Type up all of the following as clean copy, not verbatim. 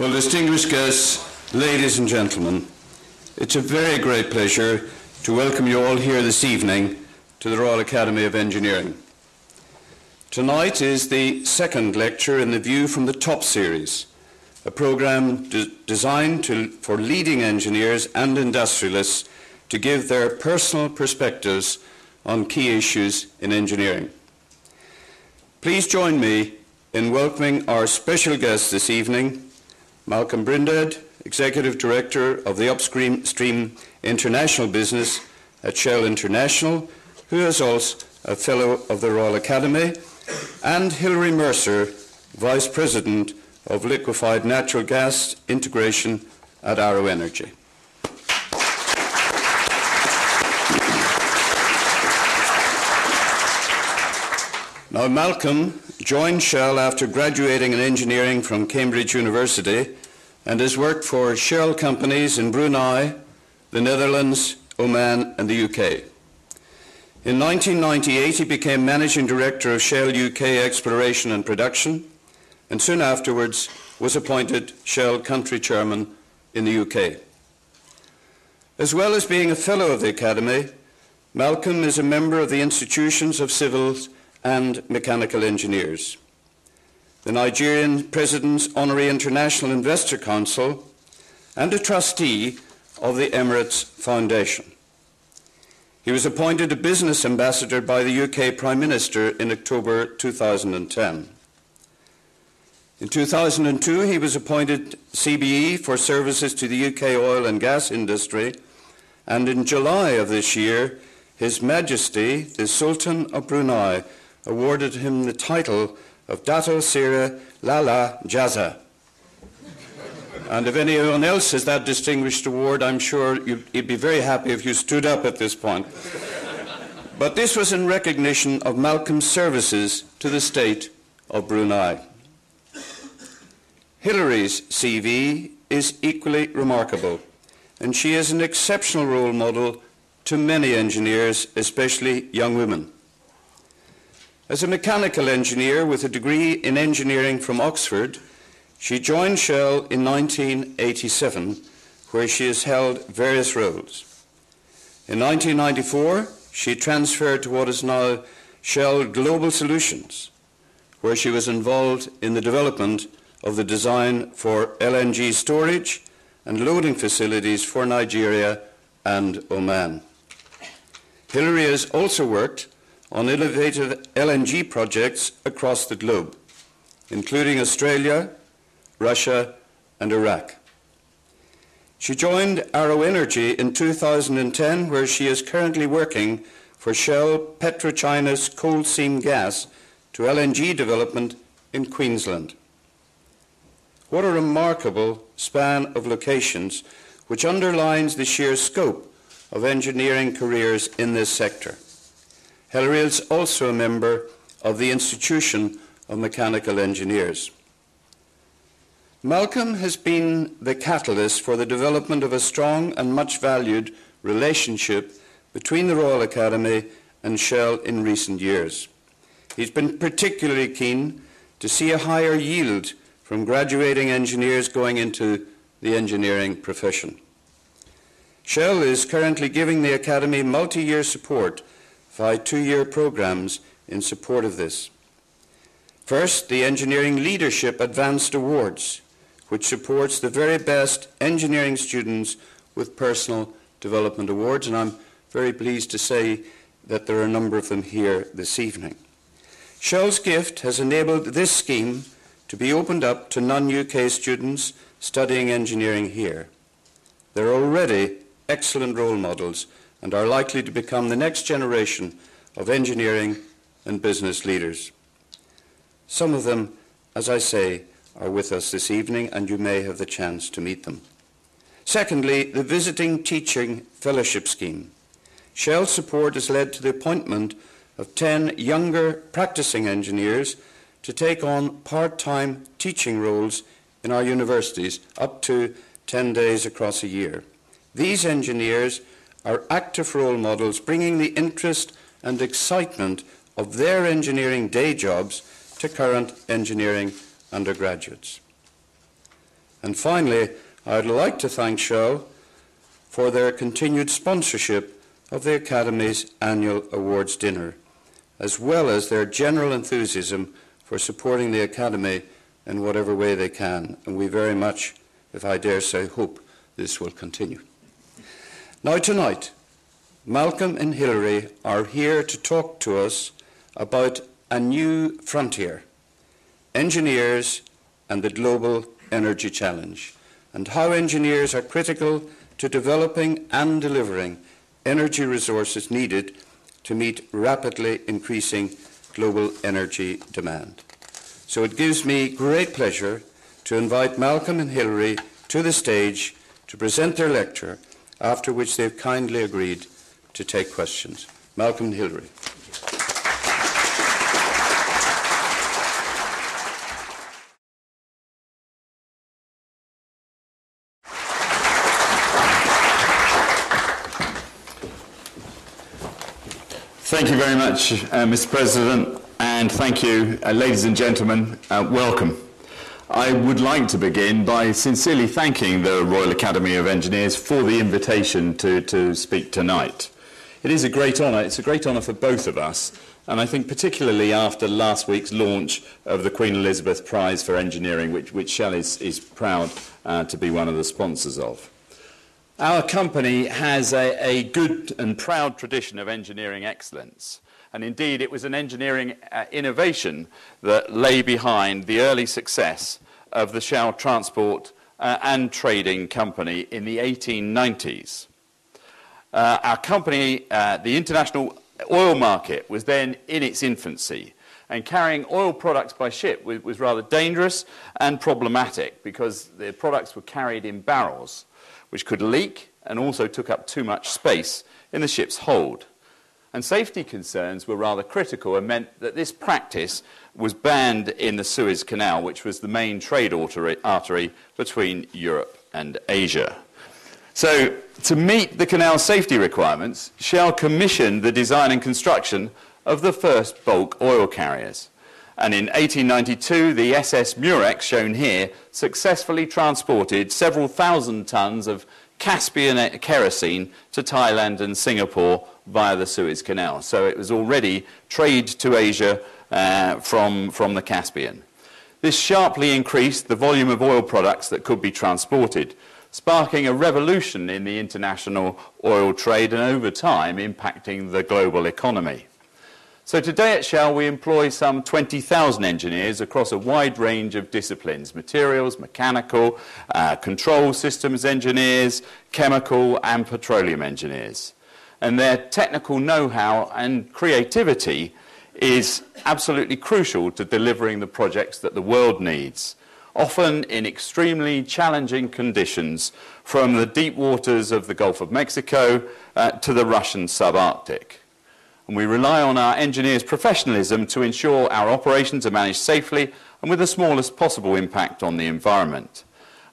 Well, distinguished guests, ladies and gentlemen, it's a very great pleasure to welcome you all here this evening to the Royal Academy of Engineering. Tonight is the second lecture in the View from the Top series, a program designed for leading engineers and industrialists to give their personal perspectives on key issues in engineering. Please join me in welcoming our special guest this evening, Malcolm Brinded, Executive Director of the Upstream International Business at Shell International, who is also a Fellow of the Royal Academy, and Hilary Mercer, Vice President of Liquefied Natural Gas Integration at Arrow Energy. Now, Malcolm joined Shell after graduating in engineering from Cambridge University and has worked for Shell companies in Brunei, the Netherlands, Oman, and the UK. In 1998, he became Managing Director of Shell UK Exploration and Production, and soon afterwards was appointed Shell Country Chairman in the UK. As well as being a Fellow of the Academy, Malcolm is a member of the Institutions of Civil and Mechanical Engineers, the Nigerian President's Honorary International Investor Council, and a trustee of the Emirates Foundation. He was appointed a business ambassador by the UK Prime Minister in October 2010. In 2002, he was appointed CBE for services to the UK oil and gas industry, and in July of this year, His Majesty, the Sultan of Brunei, awarded him the title of Dato Seri Lala Jaza. And if anyone else has that distinguished award, I'm sure you'd be very happy if you stood up at this point. But this was in recognition of Malcolm's services to the state of Brunei. Hilary's CV is equally remarkable, and she is an exceptional role model to many engineers, especially young women. As a mechanical engineer with a degree in engineering from Oxford, she joined Shell in 1987, where she has held various roles. In 1994, she transferred to what is now Shell Global Solutions, where she was involved in the development of the design for LNG storage and loading facilities for Nigeria and Oman. Hilary has also worked on innovative LNG projects across the globe, including Australia, Russia, and Iraq. She joined Arrow Energy in 2010, where she is currently working for Shell PetroChina's coal seam gas to LNG development in Queensland. What a remarkable span of locations, which underlines the sheer scope of engineering careers in this sector. Hilary is also a member of the Institution of Mechanical Engineers. Malcolm has been the catalyst for the development of a strong and much valued relationship between the Royal Academy and Shell in recent years. He's been particularly keen to see a higher yield from graduating engineers going into the engineering profession. Shell is currently giving the Academy multi-year support via 2-year programs in support of this. First, the Engineering Leadership Advanced Awards, which supports the very best engineering students with personal development awards, and I'm very pleased to say that there are a number of them here this evening. Shell's gift has enabled this scheme to be opened up to non-UK students studying engineering here. They're already excellent role models and are likely to become the next generation of engineering and business leaders. Some of them, as I say, are with us this evening, and you may have the chance to meet them. Secondly, the Visiting Teaching Fellowship Scheme. Shell's support has led to the appointment of 10 younger practicing engineers to take on part-time teaching roles in our universities, up to 10 days across a year. These engineers are active role models, bringing the interest and excitement of their engineering day jobs to current engineering undergraduates. And finally, I'd like to thank Shell for their continued sponsorship of the Academy's annual awards dinner, as well as their general enthusiasm for supporting the Academy in whatever way they can. And we very much, if I dare say, hope this will continue. Now tonight, Malcolm and Hilary are here to talk to us about a new frontier, engineers and the global energy challenge, and how engineers are critical to developing and delivering energy resources needed to meet rapidly increasing global energy demand. So it gives me great pleasure to invite Malcolm and Hilary to the stage to present their lecture, after which they've kindly agreed to take questions. Malcolm and Hilary. Thank you very much, Mr. President, and thank you, ladies and gentlemen. Welcome. I would like to begin by sincerely thanking the Royal Academy of Engineers for the invitation to speak tonight. It is a great honour. It's a great honour for both of us, and I think particularly after last week's launch of the Queen Elizabeth Prize for Engineering, which Shell is proud to be one of the sponsors of. Our company has a good and proud tradition of engineering excellence, and indeed it was an engineering innovation that lay behind the early success of the Shell Transport and Trading Company in the 1890s. Our company, the international oil market, was then in its infancy, and carrying oil products by ship was rather dangerous and problematic because the products were carried in barrels, which could leak and also took up too much space in the ship's hold. And safety concerns were rather critical and meant that this practice was banned in the Suez Canal, which was the main trade artery between Europe and Asia. So, to meet the canal's safety requirements, Shell commissioned the design and construction of the first bulk oil carriers. And in 1892, the SS Murex, shown here, successfully transported several thousand tons of Caspian kerosene to Thailand and Singapore via the Suez Canal. So it was already trade to Asia from the Caspian. This sharply increased the volume of oil products that could be transported, sparking a revolution in the international oil trade and over time impacting the global economy. So today at Shell we employ some 20,000 engineers across a wide range of disciplines: materials, mechanical, control systems engineers, chemical and petroleum engineers. And their technical know-how and creativity is absolutely crucial to delivering the projects that the world needs, often in extremely challenging conditions, from the deep waters of the Gulf of Mexico to the Russian subarctic. And we rely on our engineers' professionalism to ensure our operations are managed safely and with the smallest possible impact on the environment.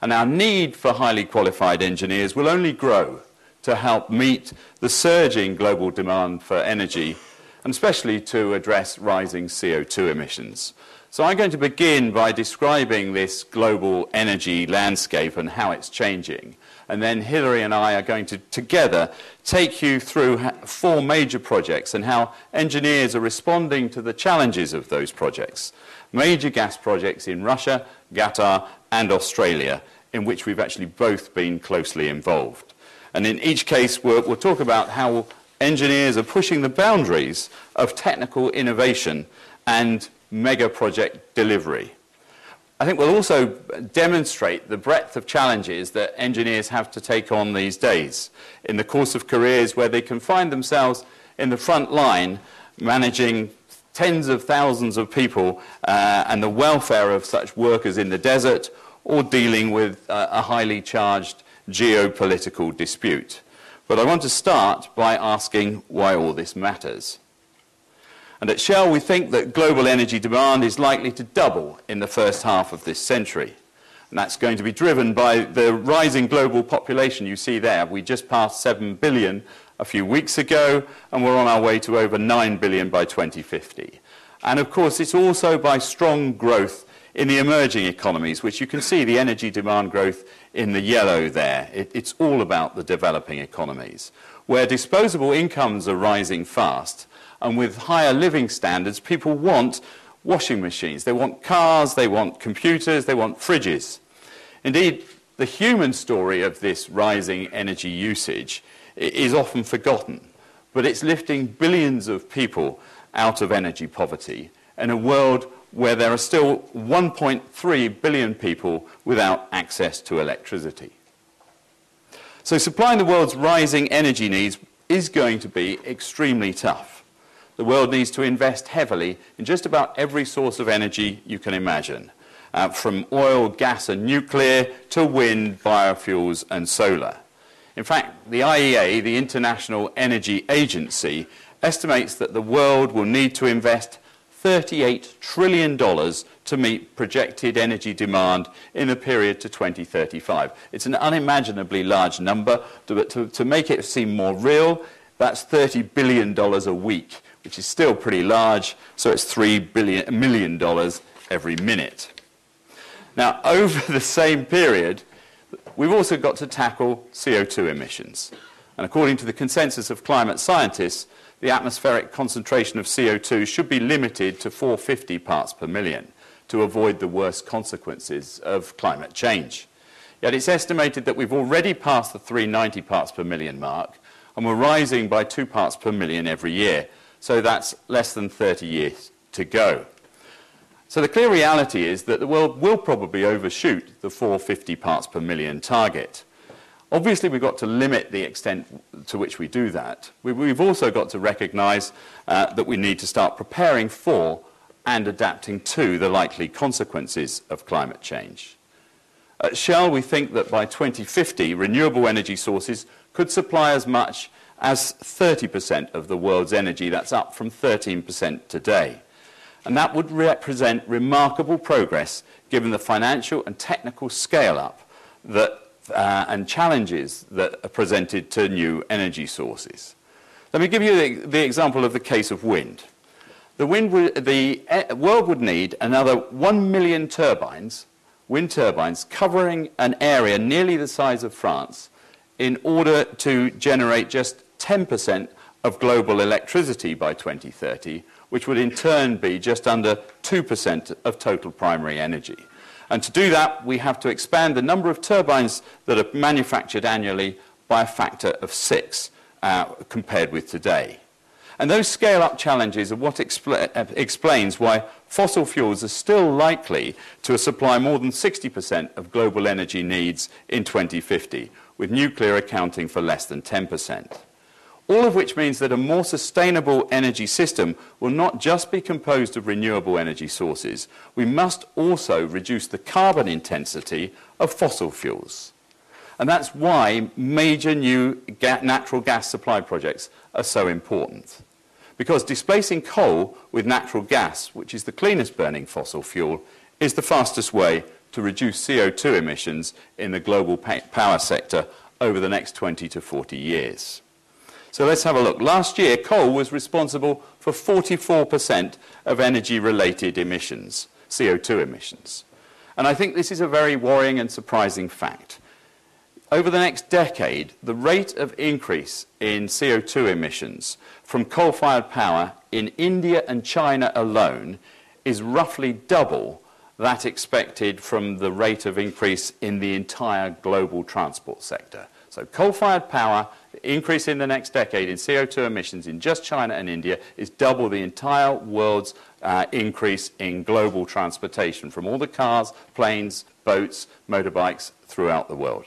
And our need for highly qualified engineers will only grow to help meet the surging global demand for energy, and especially to address rising CO2 emissions. So I'm going to begin by describing this global energy landscape and how it's changing. And then Hilary and I are going to together take you through 4 major projects and how engineers are responding to the challenges of those projects. Major gas projects in Russia, Qatar and Australia, in which we've actually both been closely involved. And in each case we'll talk about how engineers are pushing the boundaries of technical innovation and mega project delivery. I think we'll also demonstrate the breadth of challenges that engineers have to take on these days in the course of careers where they can find themselves in the front line managing tens of thousands of people and the welfare of such workers in the desert, or dealing with a highly charged geopolitical dispute. But I want to start by asking why all this matters. And at Shell, we think that global energy demand is likely to double in the first half of this century. And that's going to be driven by the rising global population you see there. We just passed 7 billion a few weeks ago, and we're on our way to over 9 billion by 2050. And of course, it's also by strong growth in the emerging economies, which you can see the energy demand growth in the yellow there. It's all about the developing economies, where disposable incomes are rising fast, and with higher living standards, people want washing machines, they want cars, they want computers, they want fridges. Indeed, the human story of this rising energy usage is often forgotten, but it's lifting billions of people out of energy poverty in a world where there are still 1.3 billion people without access to electricity. So supplying the world's rising energy needs is going to be extremely tough. The world needs to invest heavily in just about every source of energy you can imagine, from oil, gas and nuclear to wind, biofuels and solar. In fact, the IEA, the International Energy Agency, estimates that the world will need to invest $38 trillion to meet projected energy demand in the period to 2035. It's an unimaginably large number, but to make it seem more real, that's $30 billion a week, which is still pretty large, so it's $3 million every minute. Now, over the same period, we've also got to tackle CO2 emissions. And according to the consensus of climate scientists, the atmospheric concentration of CO2 should be limited to 450 parts per million to avoid the worst consequences of climate change. Yet it's estimated that we've already passed the 390 parts per million mark, and we're rising by 2 parts per million every year. So that's less than 30 years to go. So the clear reality is that the world will probably overshoot the 450 parts per million target. Obviously, we've got to limit the extent to which we do that. We've also got to recognise that we need to start preparing for and adapting to the likely consequences of climate change. At Shell, we think that by 2050, renewable energy sources could supply as much as 30% of the world's energy. That's up from 13% today. And that would represent remarkable progress given the financial and technical scale-up and challenges that are presented to new energy sources. Let me give you the example of the case of wind. The world would need another 1 million turbines, wind turbines, covering an area nearly the size of France in order to generate just 10% of global electricity by 2030, which would in turn be just under 2% of total primary energy. And to do that, we have to expand the number of turbines that are manufactured annually by a factor of 6 compared with today. And those scale-up challenges are what explains why fossil fuels are still likely to supply more than 60% of global energy needs in 2050, with nuclear accounting for less than 10%. All of which means that a more sustainable energy system will not just be composed of renewable energy sources. We must also reduce the carbon intensity of fossil fuels. And that's why major new natural gas supply projects are so important. Because displacing coal with natural gas, which is the cleanest burning fossil fuel, is the fastest way to reduce CO2 emissions in the global power sector over the next 20 to 40 years. So let's have a look. Last year, coal was responsible for 44% of energy-related emissions, CO2 emissions. And I think this is a very worrying and surprising fact. Over the next decade, the rate of increase in CO2 emissions from coal-fired power in India and China alone is roughly double that expected from the rate of increase in the entire global transport sector. So coal-fired power, the increase in the next decade in CO2 emissions in just China and India is double the entire world's increase in global transportation from all the cars, planes, boats, motorbikes throughout the world.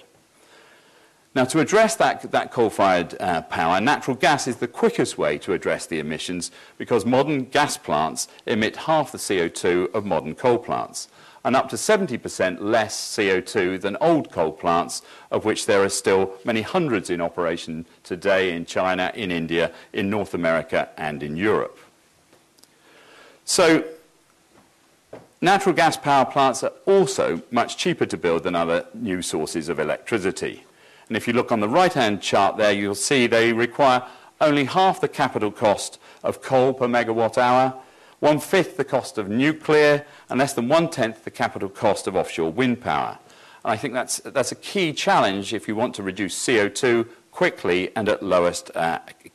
Now, to address that coal-fired power, natural gas is the quickest way to address the emissions because modern gas plants emit half the CO2 of modern coal plants and up to 70% less CO2 than old coal plants, of which there are still many hundreds in operation today in China, in India, in North America, and in Europe. So, natural gas power plants are also much cheaper to build than other new sources of electricity. And if you look on the right-hand chart there, you'll see they require only half the capital cost of coal per megawatt hour, 1/5 the cost of nuclear, and less than 1/10 the capital cost of offshore wind power. And I think that's a key challenge if you want to reduce CO2 quickly and at lowest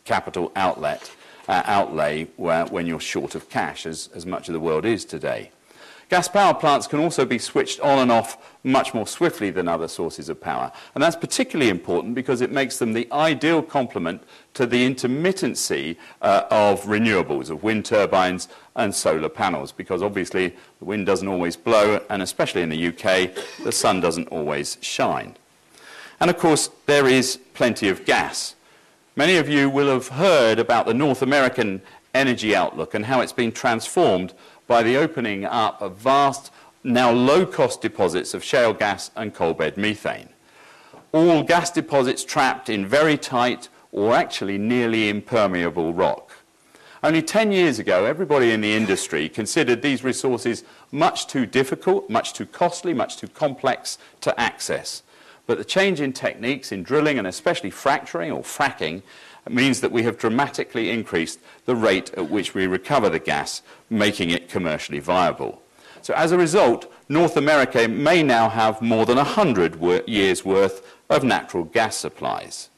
capital outlay when you're short of cash, as much of the world is today. Gas power plants can also be switched on and off much more swiftly than other sources of power. And that's particularly important because it makes them the ideal complement to the intermittency of renewables, of wind turbines and solar panels, because obviously the wind doesn't always blow, and especially in the UK, the sun doesn't always shine. And of course, there is plenty of gas. Many of you will have heard about the North American energy outlook and how it's been transformed by the opening up of vast, now low-cost deposits of shale gas and coal bed methane. All gas deposits trapped in very tight or actually nearly impermeable rock. Only 10 years ago, everybody in the industry considered these resources much too difficult, much too costly, much too complex to access. But the change in techniques in drilling and especially fracturing or fracking means that we have dramatically increased the rate at which we recover the gas, making it commercially viable. So as a result, North America may now have more than 100 years' worth of natural gas supplies.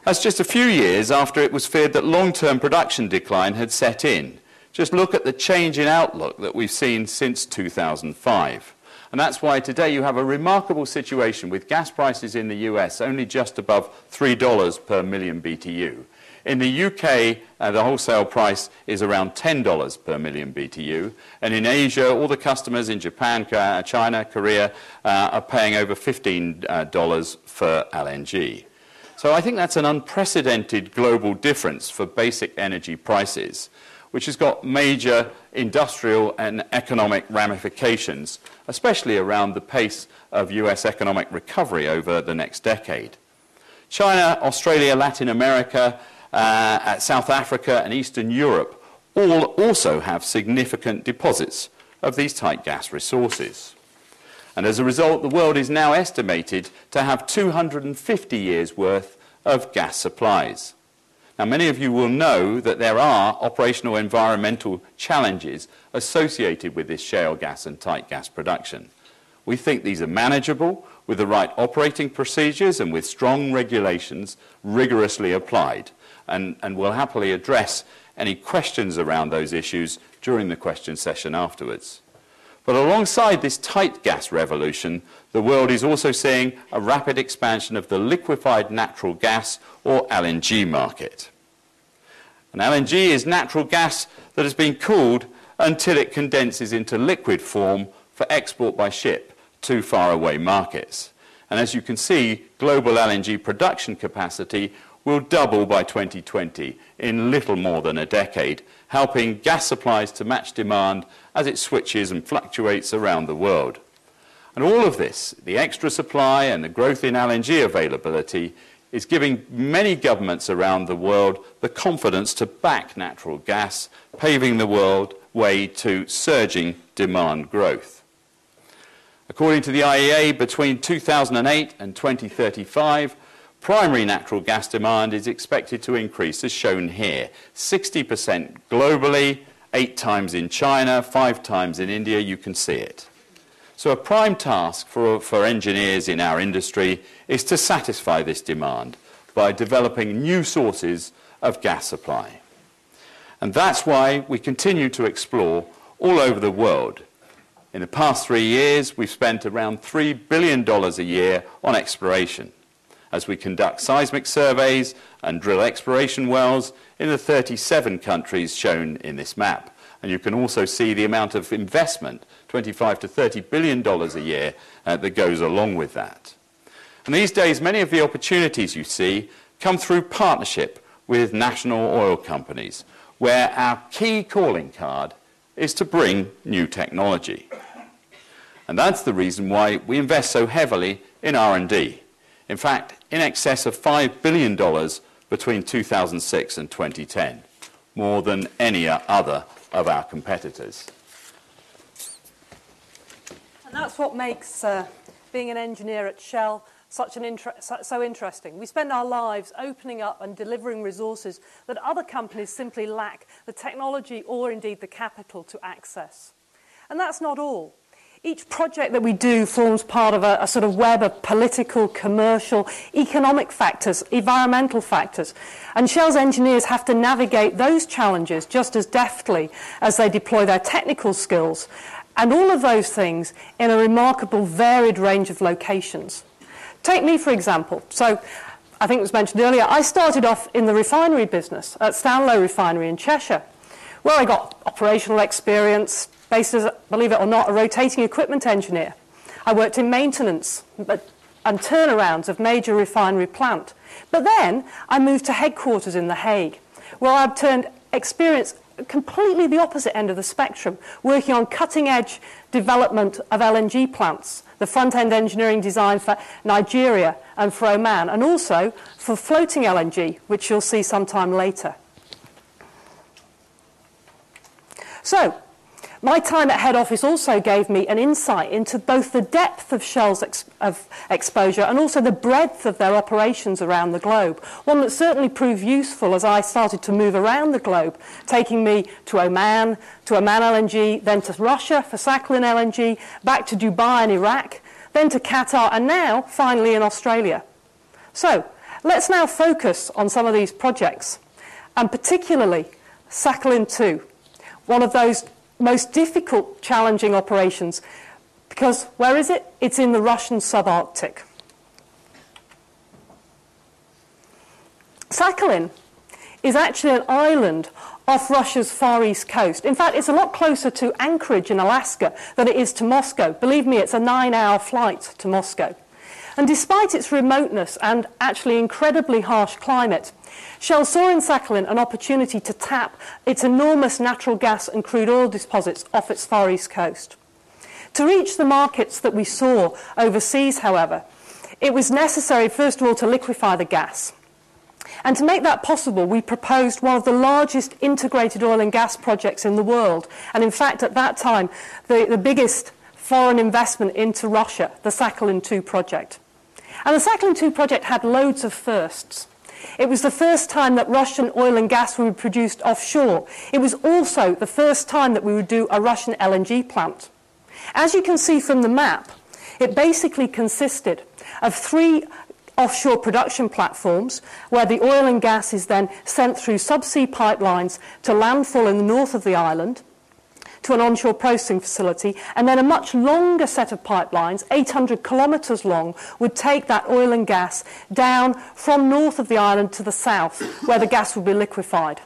That's just a few years after it was feared that long-term production decline had set in. Just look at the change in outlook that we've seen since 2005. And that's why today you have a remarkable situation with gas prices in the US only just above $3 per million BTU. In the UK, the wholesale price is around $10 per million BTU. And in Asia, all the customers in Japan, China, Korea are paying over $15 for LNG. So I think that's an unprecedented global difference for basic energy prices, which has got major industrial and economic ramifications, especially around the pace of US economic recovery over the next decade. China, Australia, Latin America, South Africa and Eastern Europe all also have significant deposits of these tight gas resources. And as a result, the world is now estimated to have 250 years' worth of gas supplies. Now, many of you will know that there are operational environmental challenges associated with this shale gas and tight gas production. We think these are manageable with the right operating procedures and with strong regulations rigorously applied. And we'll happily address any questions around those issues during the question session afterwards. But alongside this tight gas revolution, the world is also seeing a rapid expansion of the liquefied natural gas, or LNG, market. And LNG is natural gas that has been cooled until it condenses into liquid form for export by ship to faraway markets. And as you can see, global LNG production capacity will double by 2020 in little more than a decade, helping gas supplies to match demand as it switches and fluctuates around the world. And all of this, the extra supply and the growth in LNG availability, is giving many governments around the world the confidence to back natural gas, paving the world way to surging demand growth. According to the IEA, between 2008 and 2035, primary natural gas demand is expected to increase, as shown here, 60% globally, 8 times in China, 5 times in India. You can see it. So a prime task for engineers in our industry is to satisfy this demand by developing new sources of gas supply. And that's why we continue to explore all over the world. In the past 3 years, we've spent around $3 billion a year on exploration, as we conduct seismic surveys and drill exploration wells in the 37 countries shown in this map. And you can also see the amount of investment, $25 to $30 billion a year, that goes along with that. And these days, many of the opportunities you see come through partnership with national oil companies, where our key calling card is to bring new technology. And that's the reason why we invest so heavily in R&D. In fact, in excess of $5 billion between 2006 and 2010, more than any other of our competitors. And that's what makes being an engineer at Shell so interesting? We spend our lives opening up and delivering resources that other companies simply lack the technology or indeed the capital to access. And that's not all. Each project that we do forms part of a sort of web of political, commercial, economic factors, environmental factors. And Shell's engineers have to navigate those challenges just as deftly as they deploy their technical skills. And all of those things in a remarkable, varied range of locations. Take me, for example. So, I think it was mentioned earlier, I started off in the refinery business at Stanlow Refinery in Cheshire, where I got operational experience, based as, believe it or not, a rotating equipment engineer. I worked in maintenance and turnarounds of major refinery plant. But then I moved to headquarters in The Hague, where I obtained experience completely the opposite end of the spectrum, working on cutting-edge development of LNG plants, the front-end engineering design for Nigeria and for Oman, and also for floating LNG, which you'll see sometime later. So, my time at head office also gave me an insight into both the depth of Shell's exposure and also the breadth of their operations around the globe, one that certainly proved useful as I started to move around the globe, taking me to Oman LNG, then to Russia for Sakhalin LNG, back to Dubai and Iraq, then to Qatar, and now, finally, in Australia. So, let's now focus on some of these projects, and particularly Sakhalin 2, one of those most difficult, challenging operations, because where is it? It's in the Russian subarctic. Sakhalin is actually an island off Russia's far east coast. In fact, it's a lot closer to Anchorage in Alaska than it is to Moscow. Believe me, it's a 9-hour flight to Moscow. And despite its remoteness and actually incredibly harsh climate, Shell saw in Sakhalin an opportunity to tap its enormous natural gas and crude oil deposits off its far east coast. To reach the markets that we saw overseas, however, it was necessary, first of all, to liquefy the gas. And to make that possible, we proposed one of the largest integrated oil and gas projects in the world. And in fact, at that time, the biggest foreign investment into Russia, the Sakhalin 2 project. And the Sakhalin 2 project had loads of firsts. It was the first time that Russian oil and gas would be produced offshore. It was also the first time that we would do a Russian LNG plant. As you can see from the map, it basically consisted of 3 offshore production platforms where the oil and gas is then sent through subsea pipelines to landfall in the north of the island, to an onshore processing facility, and then a much longer set of pipelines, 800 kilometres long, would take that oil and gas down from north of the island to the south, where the gas would be liquefied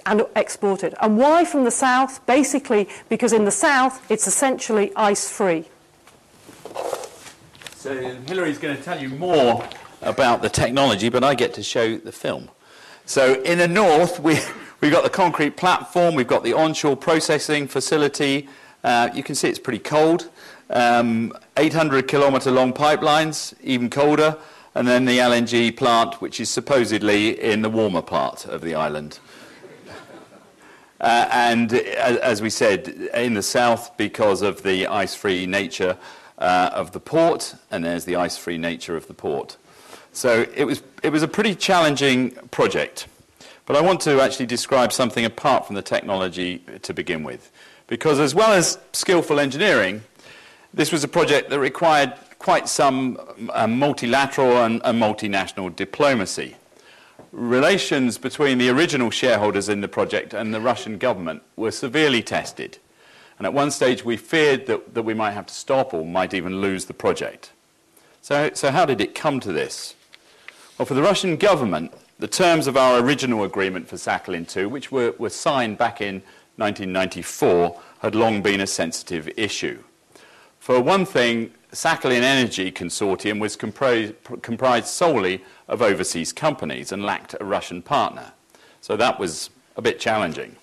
and exported. And why from the south? Basically, because in the south, it's essentially ice-free. So Hilary's going to tell you more about the technology, but I get to show the film. So in the north, we've got the concrete platform, we've got the onshore processing facility. You can see it's pretty cold. 800-kilometre long pipelines, even colder. And then the LNG plant, which is supposedly in the warmer part of the island. And as we said, in the south, because of the ice-free nature of the port, and there's the ice-free nature of the port. So it was a pretty challenging project. But I want to actually describe something apart from the technology to begin with. Because as well as skillful engineering, this was a project that required quite some multilateral and multinational diplomacy. Relations between the original shareholders in the project and the Russian government were severely tested. And at one stage we feared that we might have to stop or might even lose the project. So how did it come to this? Well, for the Russian government, the terms of our original agreement for Sakhalin 2, which were signed back in 1994, had long been a sensitive issue. For one thing, Sakhalin Energy Consortium was comprised solely of overseas companies and lacked a Russian partner. So that was a bit challenging.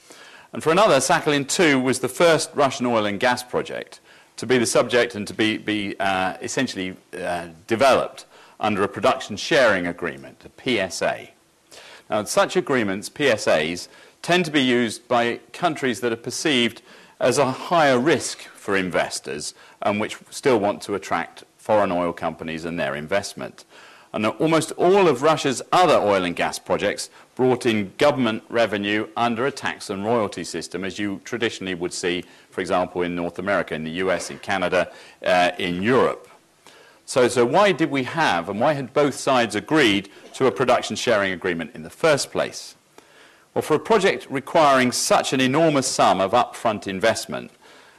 And for another, Sakhalin 2 was the first Russian oil and gas project to be the subject and to be essentially developed under a production sharing agreement, a PSA. Now, such agreements, PSAs, tend to be used by countries that are perceived as a higher risk for investors and which still want to attract foreign oil companies and their investment. And almost all of Russia's other oil and gas projects brought in government revenue under a tax and royalty system, as you traditionally would see, for example, in North America, in the US, in Canada, in Europe. So why did we have, and why had both sides agreed to a production sharing agreement in the first place? Well, for a project requiring such an enormous sum of upfront investment,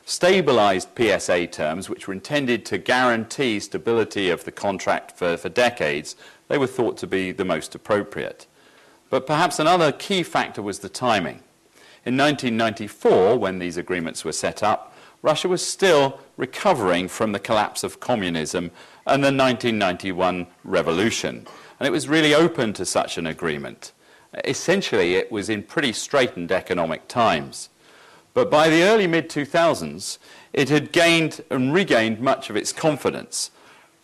stabilised PSA terms, which were intended to guarantee stability of the contract for decades, they were thought to be the most appropriate. But perhaps another key factor was the timing. In 1994, when these agreements were set up, Russia was still recovering from the collapse of communism and the 1991 revolution, and it was really open to such an agreement. Essentially, it was in pretty straitened economic times. But by the early mid-2000s, it had gained and regained much of its confidence,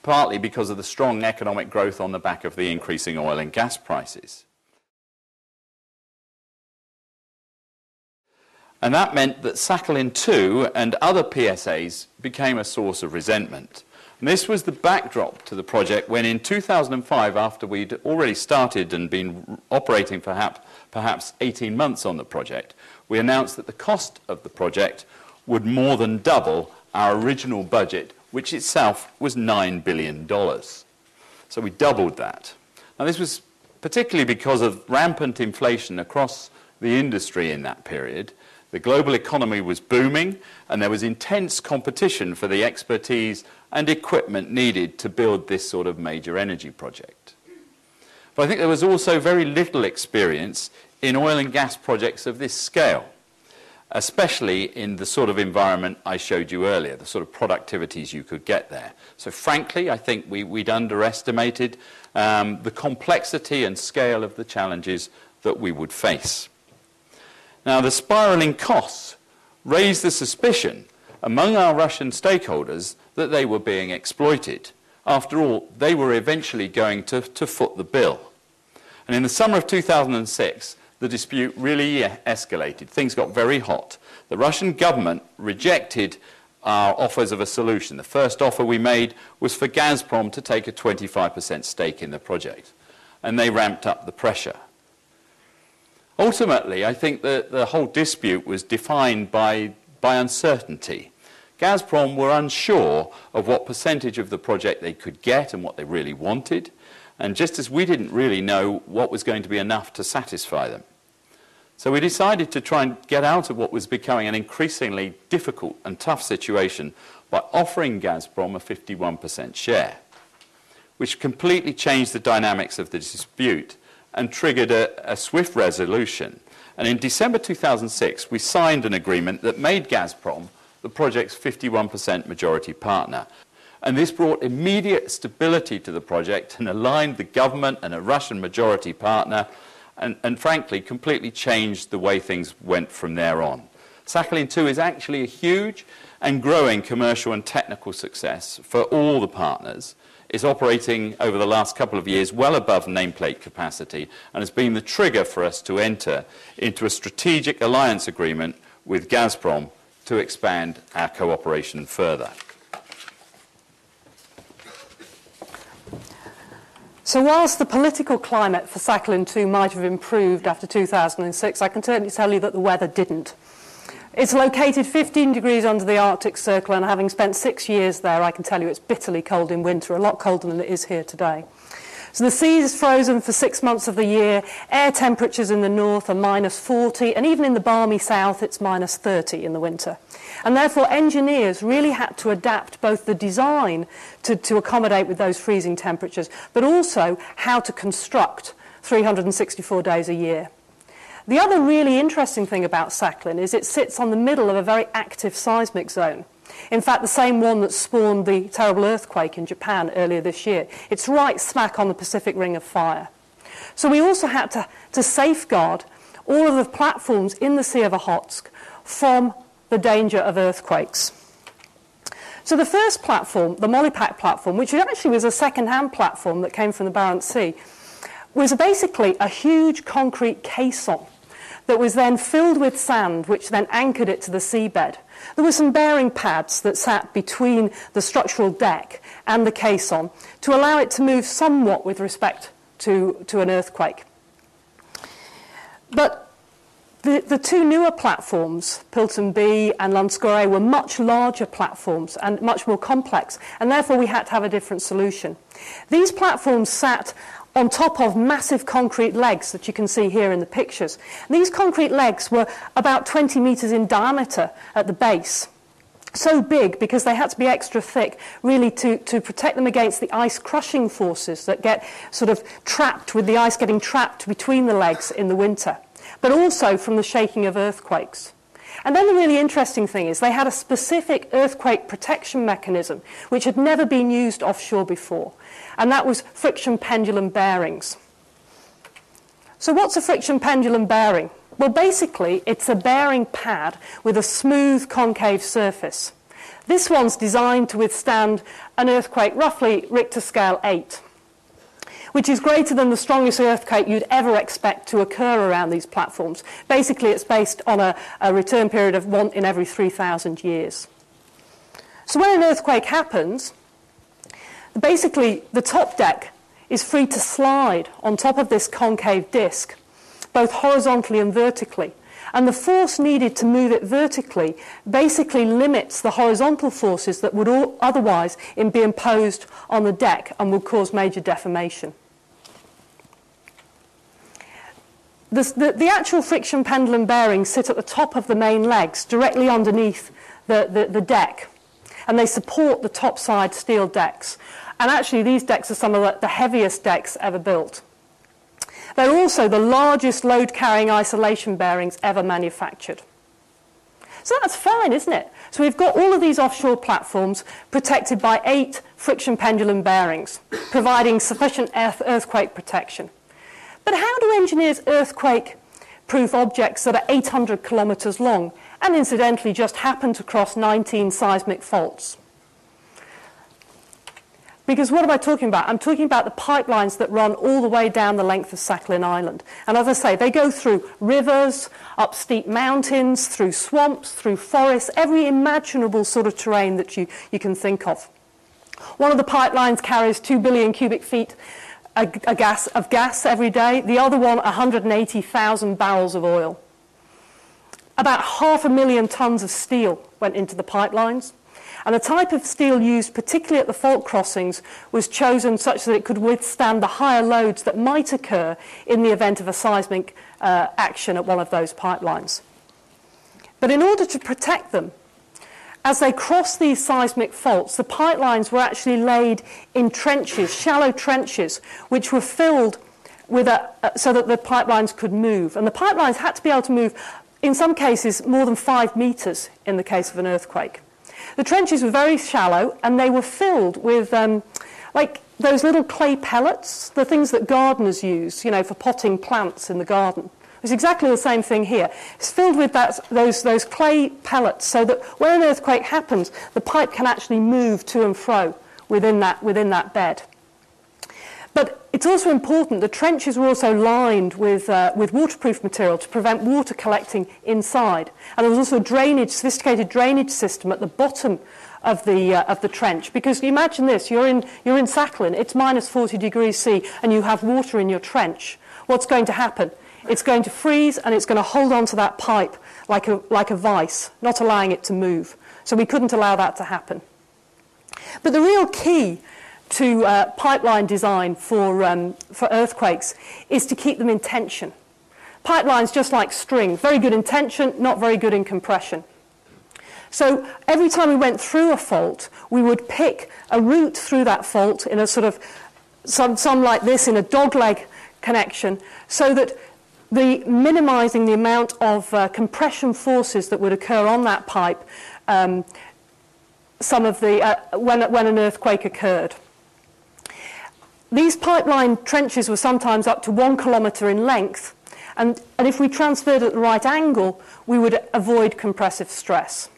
partly because of the strong economic growth on the back of the increasing oil and gas prices. And that meant that Sakhalin-2 and other PSAs became a source of resentment. And this was the backdrop to the project when in 2005, after we'd already started and been operating for perhaps 18 months on the project, we announced that the cost of the project would more than double our original budget, which itself was $9 billion. So we doubled that. Now this was particularly because of rampant inflation across the industry in that period. The global economy was booming, and there was intense competition for the expertise and equipment needed to build this sort of major energy project. But I think there was also very little experience in oil and gas projects of this scale, especially in the sort of environment I showed you earlier, the sort of productivities you could get there. So frankly, I think we'd underestimated the complexity and scale of the challenges that we would face. Now, the spiralling costs raised the suspicion among our Russian stakeholders that they were being exploited. After all, they were eventually going to foot the bill. And in the summer of 2006, the dispute really escalated. Things got very hot. The Russian government rejected our offers of a solution. The first offer we made was for Gazprom to take a 25% stake in the project, and they ramped up the pressure. Ultimately, I think that the whole dispute was defined by uncertainty. Gazprom were unsure of what percentage of the project they could get and what they really wanted, and just as we didn't really know what was going to be enough to satisfy them. So we decided to try and get out of what was becoming an increasingly difficult and tough situation by offering Gazprom a 51% share, which completely changed the dynamics of the dispute and triggered a swift resolution. And in December 2006, we signed an agreement that made Gazprom the project's 51% majority partner. And this brought immediate stability to the project and aligned the government and a Russian majority partner and frankly, completely changed the way things went from there on. Sakhalin-2 is actually a huge and growing commercial and technical success for all the partners. It's operating over the last couple of years well above nameplate capacity and has been the trigger for us to enter into a strategic alliance agreement with Gazprom to expand our cooperation further. So whilst the political climate for Sakhalin-2 might have improved after 2006, I can certainly tell you that the weather didn't. It's located 15 degrees under the Arctic Circle, and having spent 6 years there, I can tell you it's bitterly cold in winter, a lot colder than it is here today. So the sea is frozen for 6 months of the year, air temperatures in the north are -40, and even in the balmy south it's -30 in the winter. And therefore engineers really had to adapt both the design to accommodate with those freezing temperatures, but also how to construct 364 days a year. The other really interesting thing about Sakhalin is it sits on the middle of a very active seismic zone. In fact, the same one that spawned the terrible earthquake in Japan earlier this year. It's right smack on the Pacific Ring of Fire. So we also had to safeguard all of the platforms in the Sea of Okhotsk from the danger of earthquakes. So the first platform, the Molypak platform, which actually was a second-hand platform that came from the Barents Sea, was basically a huge concrete caisson that was then filled with sand, which then anchored it to the seabed. There were some bearing pads that sat between the structural deck and the caisson to allow it to move somewhat with respect to an earthquake. But the two newer platforms, Pilton B and Lonscore, were much larger platforms and much more complex, and therefore we had to have a different solution. These platforms sat on top of massive concrete legs that you can see here in the pictures. And these concrete legs were about 20 metres in diameter at the base. So big because they had to be extra thick, really to protect them against the ice crushing forces that get sort of trapped, with the ice getting trapped between the legs in the winter, but also from the shaking of earthquakes. And then the really interesting thing is they had a specific earthquake protection mechanism which had never been used offshore before, and that was friction pendulum bearings. So what's a friction pendulum bearing? Well, basically, it's a bearing pad with a smooth concave surface. This one's designed to withstand an earthquake roughly Richter scale 8, which is greater than the strongest earthquake you'd ever expect to occur around these platforms. Basically, it's based on a return period of 1 in every 3,000 years. So when an earthquake happens, basically the top deck is free to slide on top of this concave disc, both horizontally and vertically. And the force needed to move it vertically basically limits the horizontal forces that would otherwise be imposed on the deck and would cause major deformation. The actual friction pendulum bearings sit at the top of the main legs, directly underneath the deck, and they support the topside steel decks. And actually, these decks are some of the heaviest decks ever built. They're also the largest load-carrying isolation bearings ever manufactured. So that's fine, isn't it? So we've got all of these offshore platforms protected by 8 friction pendulum bearings, providing sufficient earthquake protection. But how do engineers earthquake-proof objects that are 800 kilometres long and incidentally just happen to cross 19 seismic faults? Because what am I talking about? I'm talking about the pipelines that run all the way down the length of Sakhalin Island. And as I say, they go through rivers, up steep mountains, through swamps, through forests, every imaginable sort of terrain that you can think of. One of the pipelines carries 2 billion cubic feet of gas every day. The other one, 180,000 barrels of oil. About 500,000 tons of steel went into the pipelines. And the type of steel used, particularly at the fault crossings, was chosen such that it could withstand the higher loads that might occur in the event of a seismic action at one of those pipelines. But in order to protect them, as they crossed these seismic faults, the pipelines were actually laid in trenches, shallow trenches, which were filled with so that the pipelines could move. And the pipelines had to be able to move, in some cases, more than 5 meters in the case of an earthquake. The trenches were very shallow, and they were filled with, like those little clay pellets, the things that gardeners use, you know, for potting plants in the garden. It's exactly the same thing here. It's filled with those clay pellets, so that when an earthquake happens, the pipe can actually move to and fro within that bed. But it's also important, the trenches were also lined with waterproof material to prevent water collecting inside. And there was also a sophisticated drainage system at the bottom of the trench. Because you imagine this, you're in Sakhalin, it's minus 40 degrees C, and you have water in your trench. What's going to happen? It's going to freeze, and it's going to hold onto that pipe like a vice, not allowing it to move. So we couldn't allow that to happen. But the real key to pipeline design for earthquakes is to keep them in tension. Pipelines, just like string, very good in tension, not very good in compression. So every time we went through a fault, we would pick a route through that fault in a sort of, some like this, in a dogleg connection, so that minimising the amount of compression forces that would occur on that pipe when an earthquake occurred. These pipeline trenches were sometimes up to 1 kilometre in length, and if we transferred at the right angle, we would avoid compressive stress.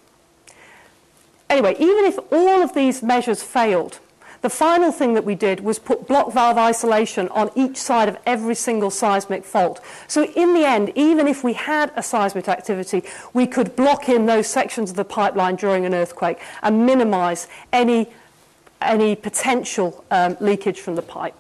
Anyway, even if all of these measures failed, The final thing that we did was put block valve isolation on each side of every single seismic fault. So in the end, even if we had a seismic activity, we could block in those sections of the pipeline during an earthquake and minimise any potential leakage from the pipe.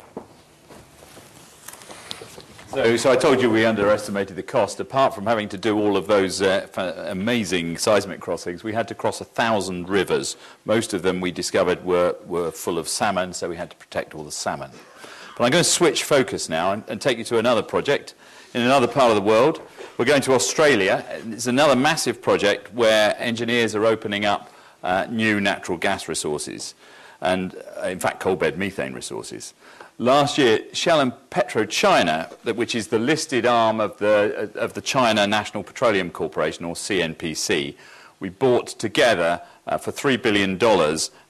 So I told you we underestimated the cost. Apart from having to do all of those amazing seismic crossings, we had to cross 1,000 rivers. Most of them we discovered were full of salmon, so we had to protect all the salmon. But I'm going to switch focus now and take you to another project in another part of the world. We're going to Australia. It's another massive project where engineers are opening up new natural gas resources and, in fact, coal bed methane resources. Last year, Shell and PetroChina, which is the listed arm of the China National Petroleum Corporation, or CNPC, we bought together for $3 billion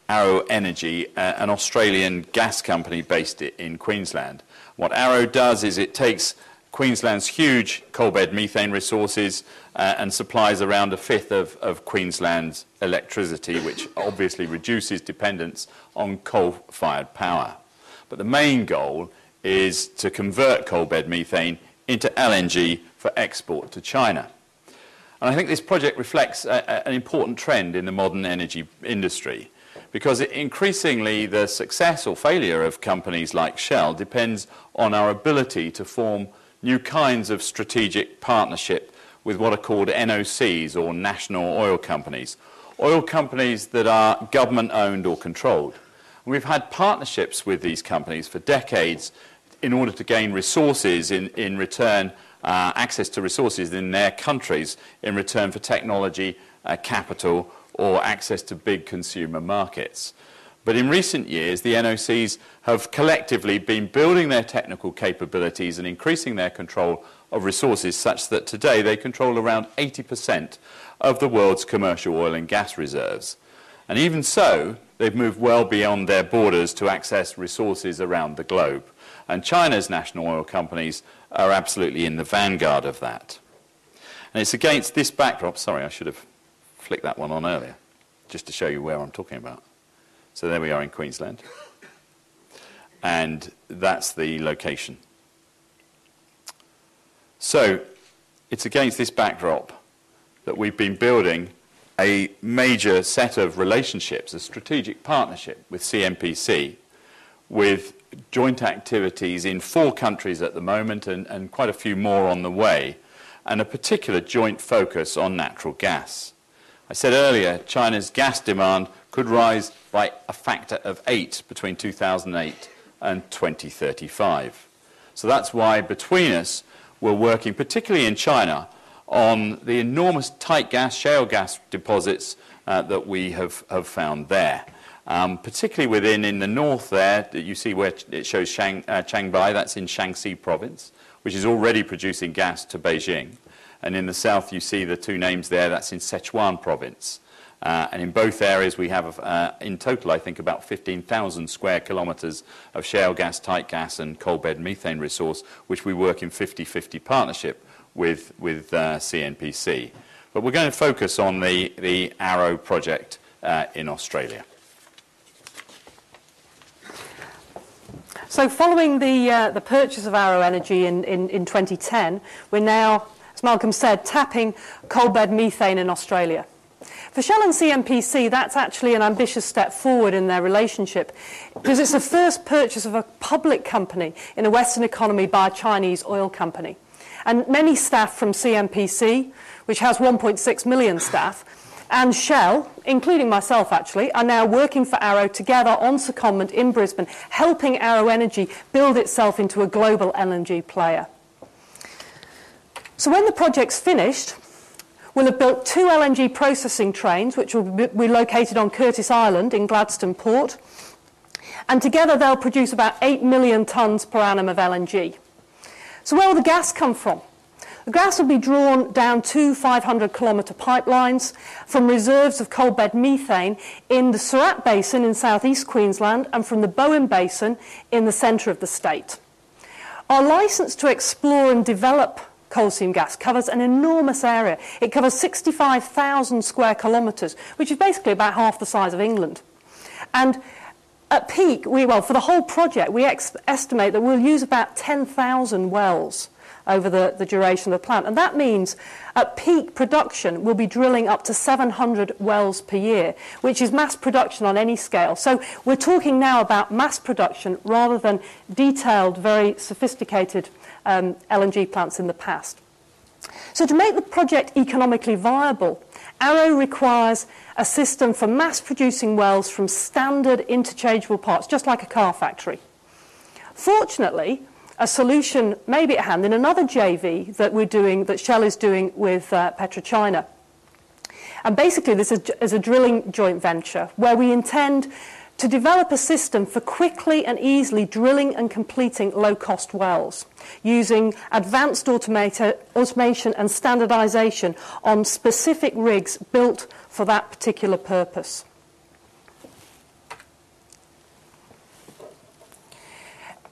Arrow Energy, an Australian gas company based in Queensland. What Arrow does is it takes Queensland's huge coal bed methane resources and supplies around a fifth of Queensland's electricity, which obviously reduces dependence on coal-fired power. But the main goal is to convert coal bed methane into LNG for export to China. And I think this project reflects an important trend in the modern energy industry, because increasingly the success or failure of companies like Shell depends on our ability to form new kinds of strategic partnership with what are called NOCs, or national oil companies that are government-owned or controlled. We've had partnerships with these companies for decades in order to gain resources in return, access to resources in their countries in return for technology, capital, or access to big consumer markets. But in recent years, the NOCs have collectively been building their technical capabilities and increasing their control of resources such that today they control around 80% of the world's commercial oil and gas reserves. And even so, they've moved well beyond their borders to access resources around the globe. And China's national oil companies are absolutely in the vanguard of that. And it's against this backdrop, sorry, I should have flicked that one on earlier, just to show you where I'm talking about. So there we are in Queensland. And that's the location. So it's against this backdrop that we've been building a major set of relationships, a strategic partnership with CNPC, with joint activities in 4 countries at the moment and quite a few more on the way, and a particular joint focus on natural gas. I said earlier, China's gas demand could rise by a factor of 8 between 2008 and 2035. So that's why between us we're working, particularly in China, on the enormous tight gas, shale gas deposits that we have found there. Particularly in the north there, you see where it shows Changbai, that's in Shaanxi province, which is already producing gas to Beijing. And in the south you see the 2 names there, that's in Sichuan province. And in both areas we have, in total, I think, about 15,000 square kilometres of shale gas, tight gas and coal bed methane resource, which we work in 50-50 partnership with CNPC. But we're going to focus on the Arrow project in Australia. So following the purchase of Arrow Energy in 2010, we're now, as Malcolm said, tapping coal bed methane in Australia. For Shell and CNPC, that's actually an ambitious step forward in their relationship, because it's the first purchase of a public company in a Western economy by a Chinese oil company. And many staff from CNPC, which has 1.6 million staff, and Shell, including myself actually, are now working for Arrow together on secondment in Brisbane, helping Arrow Energy build itself into a global LNG player. So when the project's finished, we'll have built 2 LNG processing trains, which will be located on Curtis Island in Gladstone Port, and together they'll produce about 8 million tonnes per annum of LNG. So where will the gas come from? The gas will be drawn down 2 500-kilometre pipelines from reserves of coal bed methane in the Surat Basin in southeast Queensland and from the Bowen Basin in the centre of the state. Our licence to explore and develop coal seam gas covers an enormous area. It covers 65,000 square kilometres, which is basically about half the size of England. And At peak, for the whole project, we estimate that we'll use about 10,000 wells over the duration of the plant. And that means at peak production, we'll be drilling up to 700 wells per year, which is mass production on any scale. So we're talking now about mass production rather than detailed, very sophisticated LNG plants in the past. So to make the project economically viable, Arrow requires a system for mass-producing wells from standard interchangeable parts, just like a car factory. Fortunately, a solution may be at hand in another JV that Shell is doing with PetroChina. And basically, this is a drilling joint venture where we intend to develop a system for quickly and easily drilling and completing low-cost wells using advanced automation and standardization on specific rigs built for that particular purpose.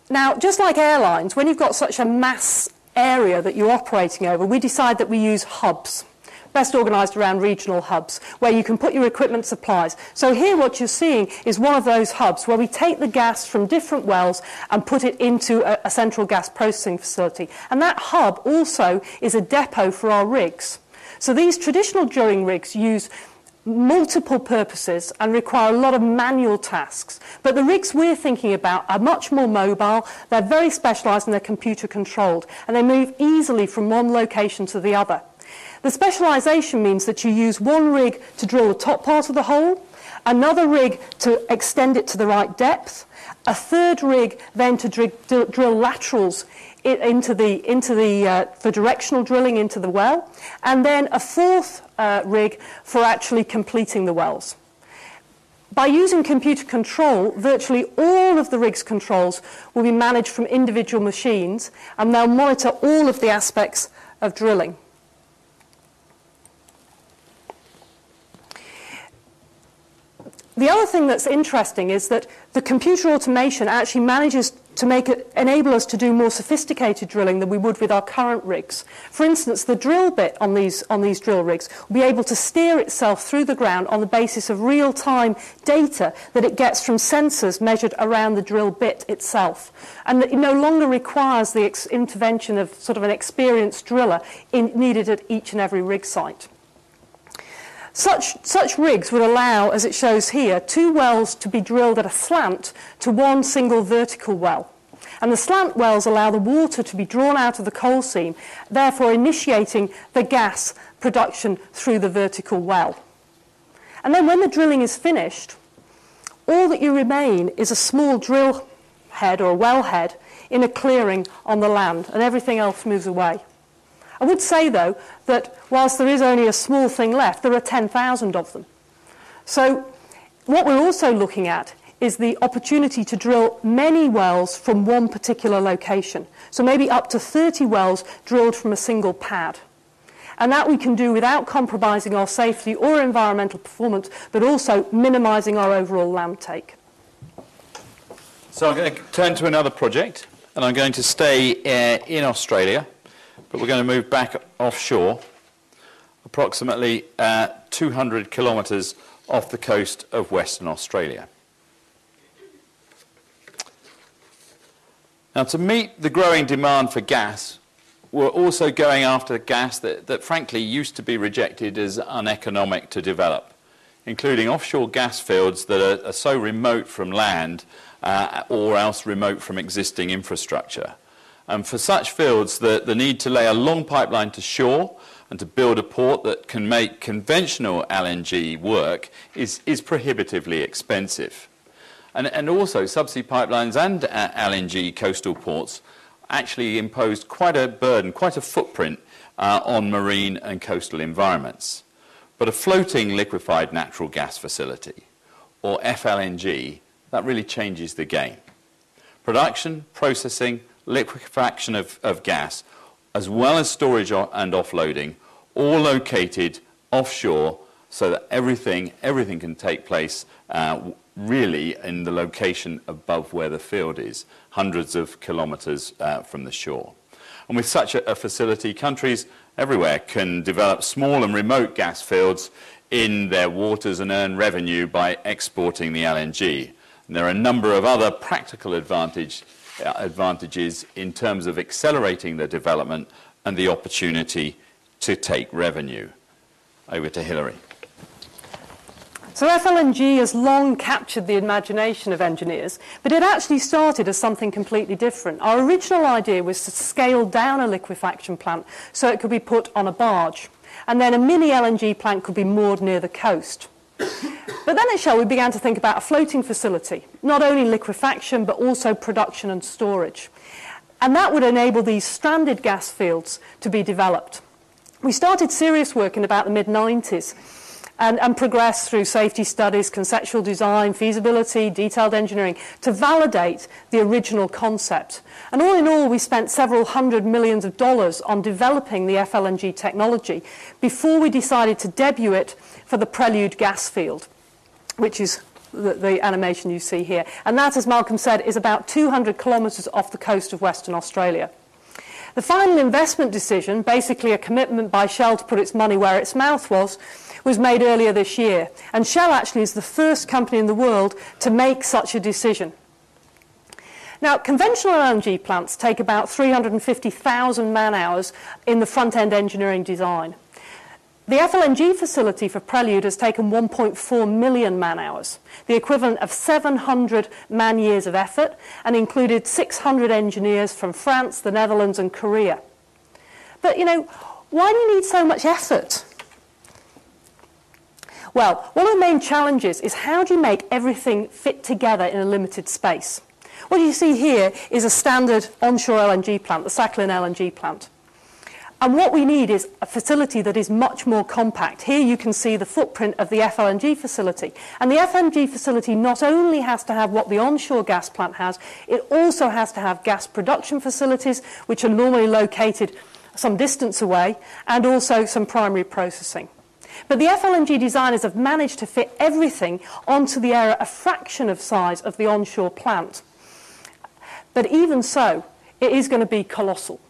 Now, just like airlines, when you've got such a mass area that you're operating over, we decide that we use hubs, best organised around regional hubs, where you can put your equipment supplies. So here what you're seeing is one of those hubs where we take the gas from different wells and put it into a central gas processing facility. And that hub also is a depot for our rigs. So these traditional drilling rigs use multiple purposes and require a lot of manual tasks. But the rigs we're thinking about are much more mobile, they're very specialised and they're computer controlled, and they move easily from one location to the other. The specialisation means that you use one rig to drill the top part of the hole, another rig to extend it to the right depth, a third rig then to drill laterals for directional drilling into the well, and then a fourth rig for actually completing the wells. By using computer control, virtually all of the rig's controls will be managed from individual machines, and they'll monitor all of the aspects of drilling. The other thing that's interesting is that the computer automation actually manages to enable us to do more sophisticated drilling than we would with our current rigs. For instance, the drill bit on these drill rigs will be able to steer itself through the ground on the basis of real-time data that it gets from sensors measured around the drill bit itself. And it no longer requires the intervention of sort of an experienced driller needed at each and every rig site. Such rigs would allow, as it shows here, 2 wells to be drilled at a slant to one single vertical well. And the slant wells allow the water to be drawn out of the coal seam, therefore initiating the gas production through the vertical well. And then when the drilling is finished, all that you remain is a small drill head or well head in a clearing on the land, and everything else moves away. I would say, though, that whilst there is only a small thing left, there are 10,000 of them. So what we're also looking at is the opportunity to drill many wells from one particular location. So maybe up to 30 wells drilled from a single pad. And that we can do without compromising our safety or environmental performance, but also minimising our overall land take. So I'm going to turn to another project, and I'm going to stay in Australia. But we're going to move back offshore, approximately 200 kilometres off the coast of Western Australia. Now, to meet the growing demand for gas, we're also going after gas that frankly used to be rejected as uneconomic to develop, including offshore gas fields that are so remote from land or else remote from existing infrastructure. And for such fields, the need to lay a long pipeline to shore and to build a port that can make conventional LNG work is prohibitively expensive. And also, subsea pipelines and LNG coastal ports actually imposed quite a burden, quite a footprint on marine and coastal environments. But a floating liquefied natural gas facility, or FLNG, that really changes the game. Production, processing, liquefaction of gas, as well as storage and offloading, all located offshore so that everything can take place really in the location above where the field is, hundreds of kilometres from the shore. And with such a facility, countries everywhere can develop small and remote gas fields in their waters and earn revenue by exporting the LNG. And there are a number of other practical advantages in terms of accelerating the development and the opportunity to take revenue. Over to Hilary. So FLNG has long captured the imagination of engineers, but it actually started as something completely different. Our original idea was to scale down a liquefaction plant so it could be put on a barge, and then a mini LNG plant could be moored near the coast. But then at Shell we began to think about a floating facility, not only liquefaction but also production and storage. And that would enable these stranded gas fields to be developed. We started serious work in about the mid-90s and progressed through safety studies, conceptual design, feasibility, detailed engineering to validate the original concept. And all in all, we spent several $100 million on developing the FLNG technology before we decided to debut it for the Prelude gas field, which is the animation you see here. And that, as Malcolm said, is about 200 kilometres off the coast of Western Australia. The final investment decision, basically a commitment by Shell to put its money where its mouth was made earlier this year. And Shell actually is the first company in the world to make such a decision. Now, conventional LNG plants take about 350,000 man-hours in the front-end engineering design. The FLNG facility for Prelude has taken 1.4 million man-hours, the equivalent of 700 man-years of effort, and included 600 engineers from France, the Netherlands, and Korea. But, you know, why do you need so much effort? Well, one of the main challenges is how do you make everything fit together in a limited space? What you see here is a standard onshore LNG plant, the Sakhalin LNG plant. And what we need is a facility that is much more compact. Here you can see the footprint of the FLNG facility. And the FLNG facility not only has to have what the onshore gas plant has, it also has to have gas production facilities, which are normally located some distance away, and also some primary processing. But the FLNG designers have managed to fit everything onto the area a fraction of size of the onshore plant. But even so, it is going to be colossal.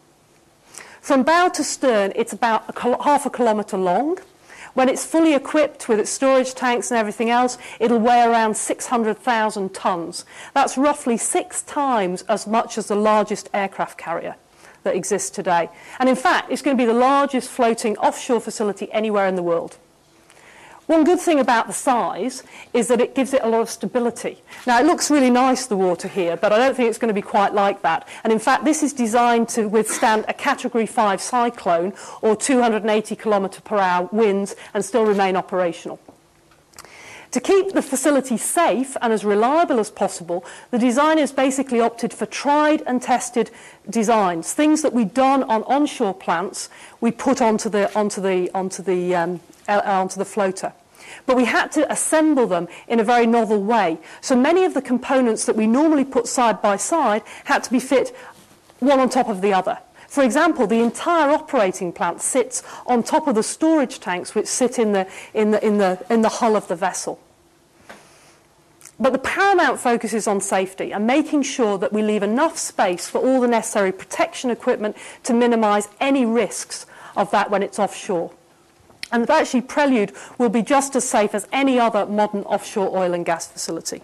From bow to stern, it's about half a kilometre long. When it's fully equipped with its storage tanks and everything else, it'll weigh around 600,000 tonnes. That's roughly 6 times as much as the largest aircraft carrier that exists today. And in fact, it's going to be the largest floating offshore facility anywhere in the world. One good thing about the size is that it gives it a lot of stability. Now, it looks really nice, the water here, but I don't think it's going to be quite like that. And in fact, this is designed to withstand a Category 5 cyclone or 280 km/h winds and still remain operational. To keep the facility safe and as reliable as possible, the designers basically opted for tried and tested designs. Things that we'd done on onshore plants, we put onto the floater. But we had to assemble them in a very novel way. So many of the components that we normally put side by side had to be fit one on top of the other. For example, the entire operating plant sits on top of the storage tanks which sit in the hull of the vessel. But the paramount focus is on safety and making sure that we leave enough space for all the necessary protection equipment to minimise any risks of that when it's offshore. And actually, Prelude will be just as safe as any other modern offshore oil and gas facility.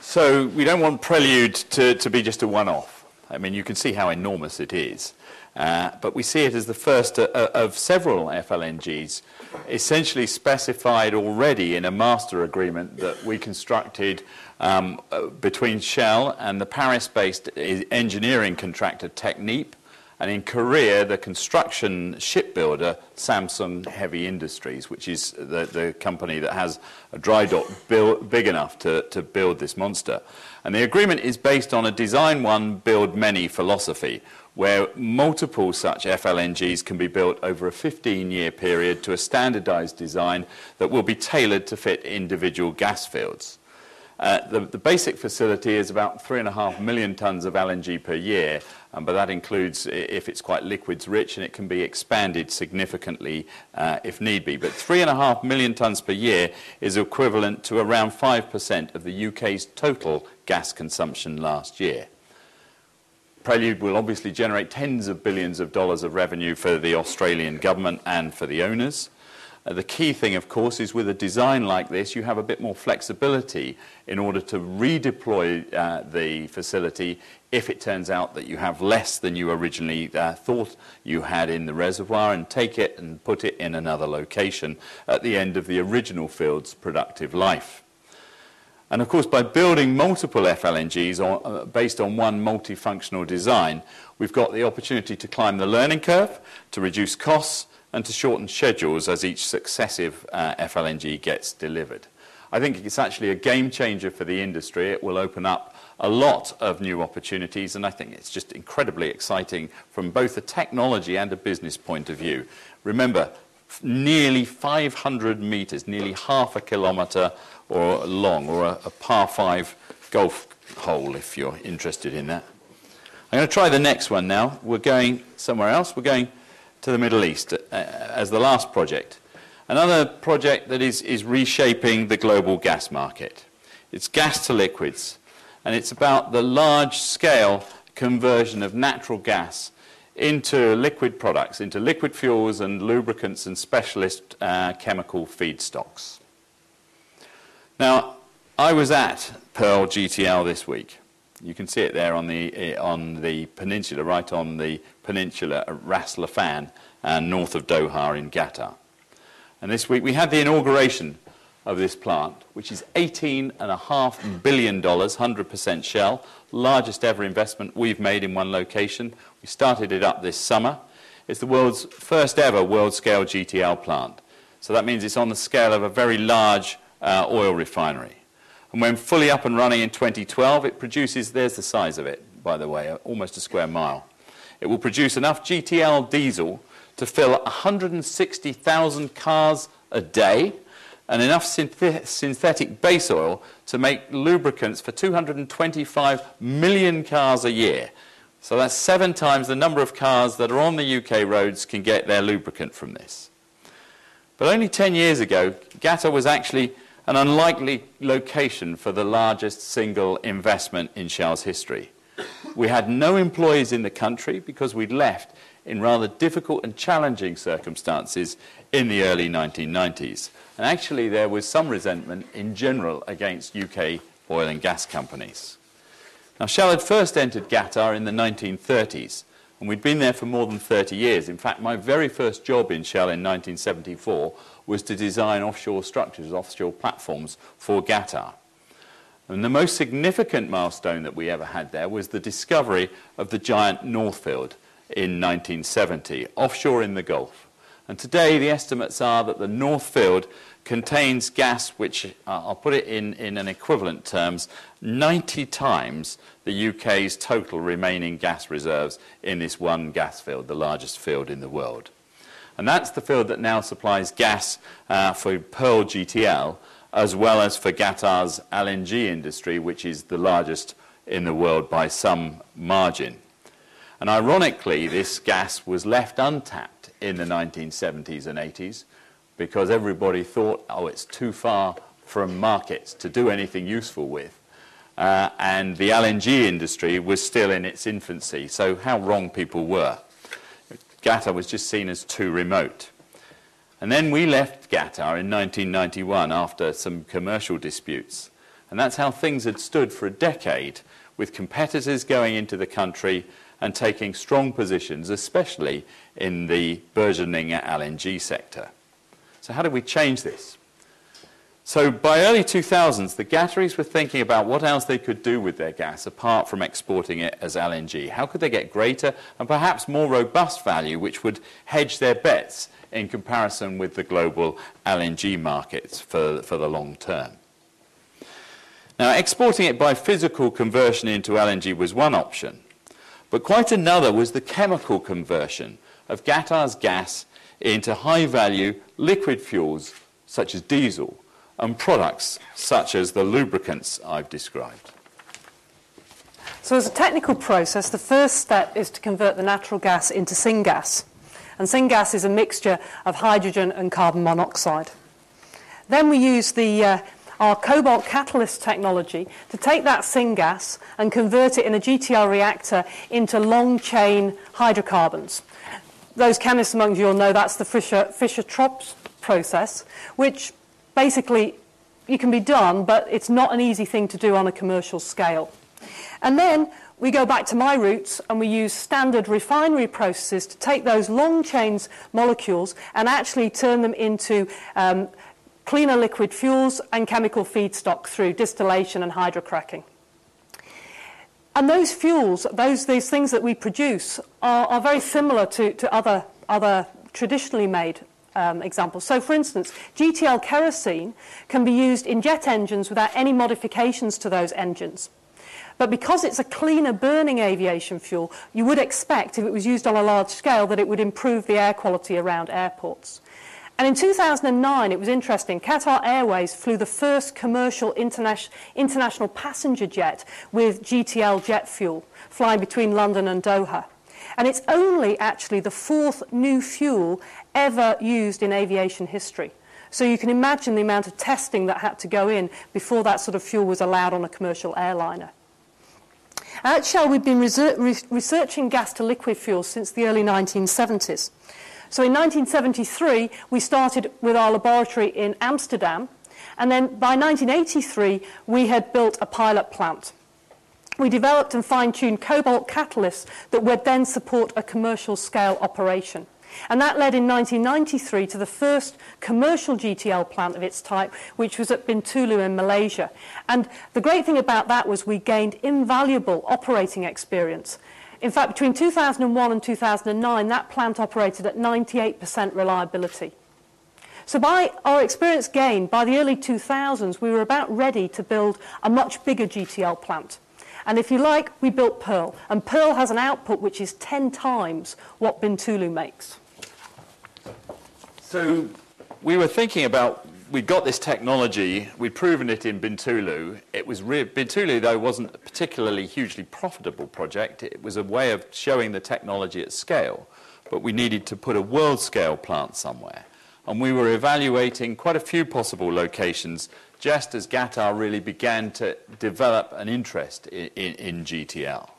So we don't want Prelude to be just a one-off. I mean, you can see how enormous it is. But we see it as the first of several FLNGs essentially specified already in a master agreement that we constructed between Shell and the Paris-based engineering contractor Technip, and in Korea, the construction shipbuilder Samsung Heavy Industries, which is the company that has a dry dock big enough to build this monster. And the agreement is based on a design one, build many philosophy, where multiple such FLNGs can be built over a 15-year period to a standardized design that will be tailored to fit individual gas fields. The basic facility is about 3.5 million tonnes of LNG per year, but that includes if it's quite liquids rich, and it can be expanded significantly if need be. But 3.5 million tonnes per year is equivalent to around 5% of the UK's total gas consumption last year. Prelude will obviously generate tens of billions of dollars of revenue for the Australian government and for the owners. The key thing, of course, is with a design like this, you have a bit more flexibility in order to redeploy the facility if it turns out that you have less than you originally thought you had in the reservoir, and take it and put it in another location at the end of the original field's productive life. And of course, by building multiple FLNGs based on one multifunctional design, we've got the opportunity to climb the learning curve, to reduce costs, and to shorten schedules as each successive FLNG gets delivered. I think it's actually a game changer for the industry. It will open up a lot of new opportunities, and I think it's just incredibly exciting from both a technology and a business point of view. Remember, nearly 500 meters, nearly half a kilometer or long, or a par 5 golf hole, if you're interested in that. I'm going to try the next one now. We're going somewhere else. We're going to the Middle East as the last project. Another project that is reshaping the global gas market. It's gas to liquids, and it's about the large-scale conversion of natural gas into liquid products, into liquid fuels and lubricants and specialist chemical feedstocks. Now, I was at Pearl GTL this week. You can see it there on the peninsula, right on the peninsula at Ras Laffan, north of Doha in Qatar. And this week we had the inauguration of this plant, which is $18.5 billion, 100% Shell, largest ever investment we've made in one location. We started it up this summer. It's the world's first ever world-scale GTL plant. So that means it's on the scale of a very large oil refinery. And when fully up and running in 2012, it produces, there's the size of it, by the way, almost a square mile. It will produce enough GTL diesel to fill 160,000 cars a day, and enough synthetic base oil to make lubricants for 225 million cars a year. So that's 7 times the number of cars that are on the UK roads can get their lubricant from this. But only 10 years ago, Qatar was actually an unlikely location for the largest single investment in Shell's history. We had no employees in the country because we'd left in rather difficult and challenging circumstances in the early 1990s. And actually there was some resentment in general against UK oil and gas companies. Now, Shell had first entered Qatar in the 1930s, and we'd been there for more than 30 years. In fact, my very first job in Shell in 1974 was to design offshore structures, offshore platforms for Qatar. And the most significant milestone that we ever had there was the discovery of the giant North Field in 1970, offshore in the Gulf. And today the estimates are that the North Field contains gas which, I'll put it in an equivalent terms, 90 times the UK's total remaining gas reserves in this one gas field, the largest field in the world. And that's the field that now supplies gas for Pearl GTL, as well as for Qatar's LNG industry, which is the largest in the world by some margin. And ironically, this gas was left untapped in the 1970s and 80s because everybody thought, oh, it's too far from markets to do anything useful with. And the LNG industry was still in its infancy, so how wrong people were. Qatar was just seen as too remote. And then we left Qatar in 1991 after some commercial disputes. And that's how things had stood for a decade, with competitors going into the country and taking strong positions, especially in the burgeoning LNG sector. So how did we change this? So by early 2000s, the Qataris were thinking about what else they could do with their gas apart from exporting it as LNG. How could they get greater and perhaps more robust value which would hedge their bets in comparison with the global LNG markets for the long term? Now, exporting it by physical conversion into LNG was one option, but quite another was the chemical conversion of Qatar's gas into high-value liquid fuels such as diesel and products such as the lubricants I've described. So as a technical process, the first step is to convert the natural gas into syngas. And syngas is a mixture of hydrogen and carbon monoxide. Then we use the our cobalt catalyst technology to take that syngas and convert it in a GTL reactor into long-chain hydrocarbons. Those chemists among you will know that's the Fischer-Tropsch process, which basically you can be done, but it's not an easy thing to do on a commercial scale. And then we go back to my roots and we use standard refinery processes to take those long chains molecules and actually turn them into cleaner liquid fuels and chemical feedstock through distillation and hydrocracking. And those fuels, these things that we produce, are very similar to other traditionally made examples. So, for instance, GTL kerosene can be used in jet engines without any modifications to those engines. But because it's a cleaner burning aviation fuel, you would expect, if it was used on a large scale, that it would improve the air quality around airports. And in 2009, it was interesting, Qatar Airways flew the first commercial international passenger jet with GTL jet fuel, flying between London and Doha. And it's only actually the fourth new fuel ever used in aviation history. So you can imagine the amount of testing that had to go in before that sort of fuel was allowed on a commercial airliner. At Shell, we've been researching gas-to-liquid fuels since the early 1970s. So in 1973, we started with our laboratory in Amsterdam, and then by 1983, we had built a pilot plant. We developed and fine-tuned cobalt catalysts that would then support a commercial-scale operation. And that led in 1993 to the first commercial GTL plant of its type, which was at Bintulu in Malaysia. And the great thing about that was we gained invaluable operating experience. In fact, between 2001 and 2009, that plant operated at 98% reliability. So by our experience gained, by the early 2000s, we were about ready to build a much bigger GTL plant. And if you like, we built Pearl. And Pearl has an output which is 10 times what Bintulu makes. So we were thinking about, we'd got this technology, we'd proven it in Bintulu. Bintulu, though, wasn't a particularly hugely profitable project. It was a way of showing the technology at scale, but we needed to put a world-scale plant somewhere. And we were evaluating quite a few possible locations just as Qatar really began to develop an interest in GTL.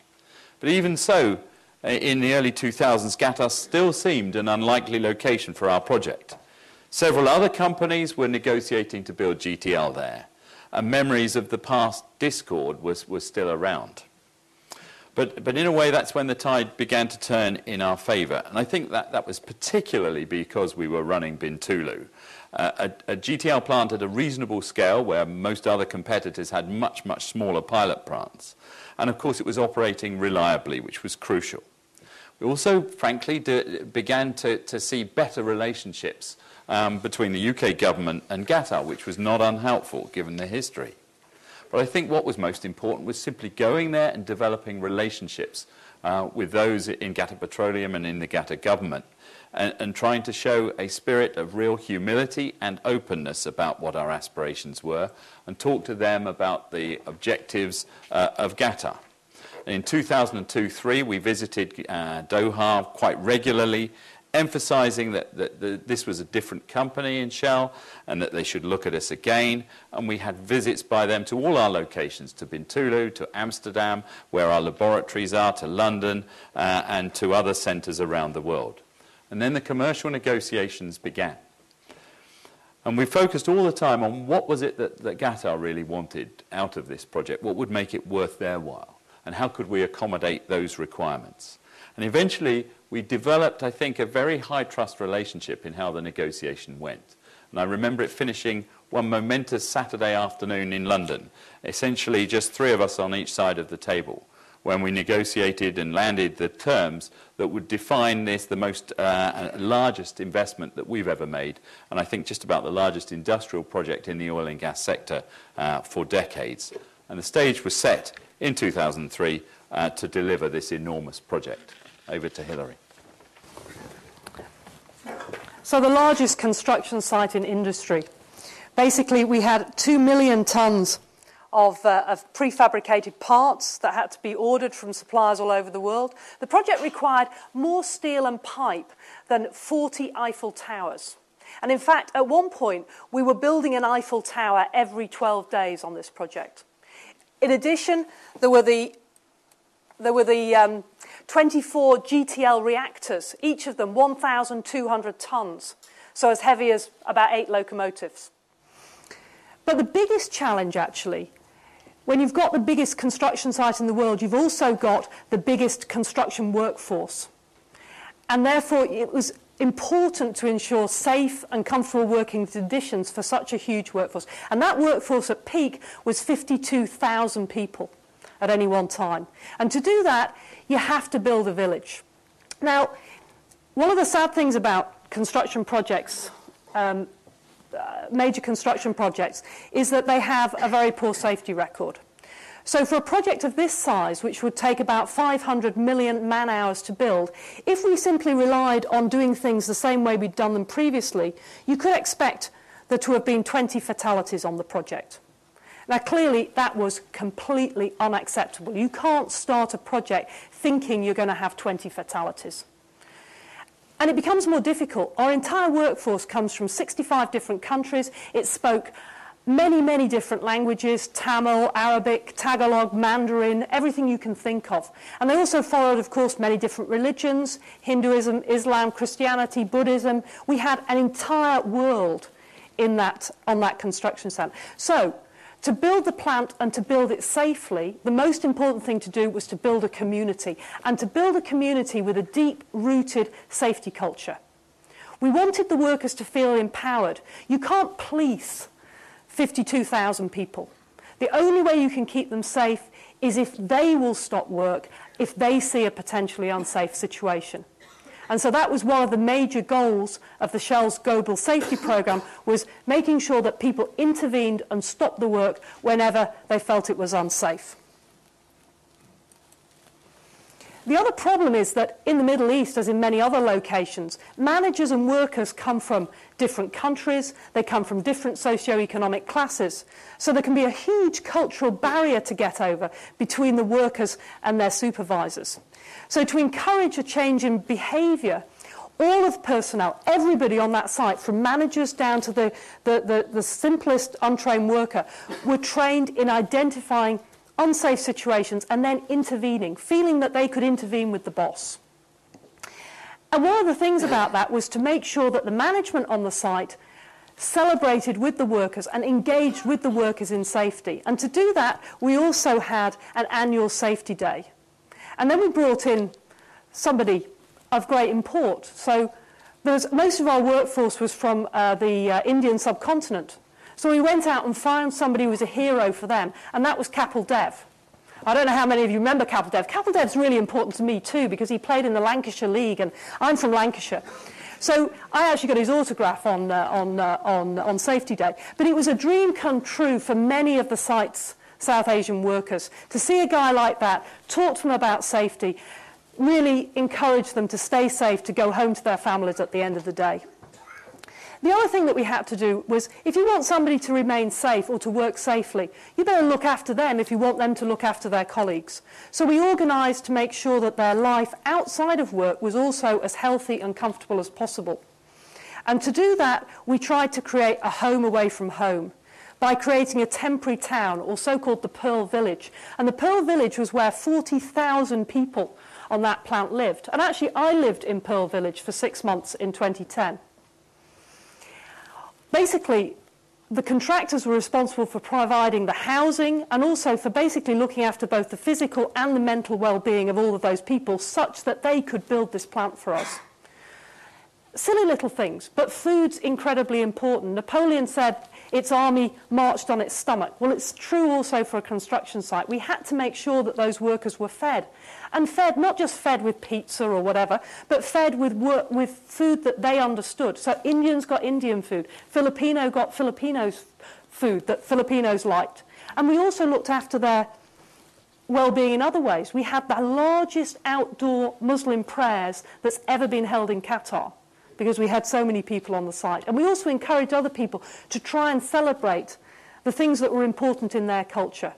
But even so, in the early 2000s, Qatar still seemed an unlikely location for our project. Several other companies were negotiating to build GTL there, and memories of the past discord was still around. But in a way, that's when the tide began to turn in our favour, and I think that was particularly because we were running Bintulu, a GTL plant at a reasonable scale where most other competitors had much, much smaller pilot plants. And of course, it was operating reliably, which was crucial. We also, frankly, began to see better relationships between the UK government and Qatar, which was not unhelpful given the history. But I think what was most important was simply going there and developing relationships with those in Qatar Petroleum and in the Qatar government, and trying to show a spirit of real humility and openness about what our aspirations were, and talk to them about the objectives of Qatar. In 2002-03, we visited Doha quite regularly, emphasizing that this was a different company in Shell and that they should look at us again. And we had visits by them to all our locations, to Bintulu, to Amsterdam, where our laboratories are, to London, and to other centres around the world. And then the commercial negotiations began. And we focused all the time on what was it that Qatar really wanted out of this project, what would make it worth their while, and how could we accommodate those requirements. And eventually, we developed, I think, a very high-trust relationship in how the negotiation went. And I remember it finishing one momentous Saturday afternoon in London, essentially just three of us on each side of the table, when we negotiated and landed the terms that would define this, the most largest investment that we've ever made, and I think just about the largest industrial project in the oil and gas sector for decades. And the stage was set in 2003 to deliver this enormous project. Over to Hilary. So the largest construction site in industry. Basically, we had 2 million tonnes of prefabricated parts that had to be ordered from suppliers all over the world. The project required more steel and pipe than 40 Eiffel Towers. And in fact, at one point, we were building an Eiffel Tower every 12 days on this project. In addition, there were the 24 GTL reactors, each of them 1,200 tons, so as heavy as about 8 locomotives. But the biggest challenge, actually, when you've got the biggest construction site in the world, you've also got the biggest construction workforce. And therefore, it was important to ensure safe and comfortable working conditions for such a huge workforce. And that workforce at peak was 52,000 people at any one time. And to do that, you have to build a village. Now, one of the sad things about construction projects, major construction projects, is that they have a very poor safety record. So for a project of this size, which would take about 500 million man-hours to build, if we simply relied on doing things the same way we'd done them previously, you could expect there to have been 20 fatalities on the project. Now, clearly, that was completely unacceptable. You can't start a project thinking you're going to have 20 fatalities. And it becomes more difficult. Our entire workforce comes from 65 different countries. It spoke many, many different languages: Tamil, Arabic, Tagalog, Mandarin, everything you can think of. And they also followed, of course, many different religions: Hinduism, Islam, Christianity, Buddhism. We had an entire world on that construction site. So, to build the plant and to build it safely, the most important thing to do was to build a community, and to build a community with a deep-rooted safety culture. We wanted the workers to feel empowered. You can't police 52,000 people. The only way you can keep them safe is if they will stop work if they see a potentially unsafe situation. And so that was one of the major goals of the Shell's Global Safety Programme, was making sure that people intervened and stopped the work whenever they felt it was unsafe. The other problem is that in the Middle East, as in many other locations, managers and workers come from different countries, they come from different socio-economic classes, so there can be a huge cultural barrier to get over between the workers and their supervisors. So to encourage a change in behaviour, all of the personnel, everybody on that site, from managers down to the simplest untrained worker, were trained in identifying unsafe situations and then intervening, feeling that they could intervene with the boss. And one of the things about that was to make sure that the management on the site celebrated with the workers and engaged with the workers in safety. And to do that, we also had an annual safety day. And then we brought in somebody of great import. So most of our workforce was from the Indian subcontinent. So we went out and found somebody who was a hero for them, and that was Kapil Dev. I don't know how many of you remember Kapil Dev. Kapil Dev's really important to me too, because he played in the Lancashire League, and I'm from Lancashire. So I actually got his autograph on Safety Day. But it was a dream come true for many of the site's South Asian workers to see a guy like that, talk to them about safety, really encourage them to stay safe, to go home to their families at the end of the day. The other thing that we had to do was, if you want somebody to remain safe or to work safely, you better look after them if you want them to look after their colleagues. So we organised to make sure that their life outside of work was also as healthy and comfortable as possible. And to do that, we tried to create a home away from home by creating a temporary town, or so-called the Pearl Village. And the Pearl Village was where 40,000 people on that plant lived. And actually, I lived in Pearl Village for 6 months in 2010. Basically, the contractors were responsible for providing the housing and also for basically looking after both the physical and the mental well-being of all of those people, such that they could build this plant for us. Silly little things, but food's incredibly important. Napoleon said its army marched on its stomach. Well, it's true also for a construction site. We had to make sure that those workers were fed. And fed, not just fed with pizza or whatever, but fed with food that they understood. So Indians got Indian food. Filipino got Filipinos food that Filipinos liked. And we also looked after their well-being in other ways. We had the largest outdoor Muslim prayers that's ever been held in Qatar, because we had so many people on the site. And we also encouraged other people to try and celebrate the things that were important in their culture.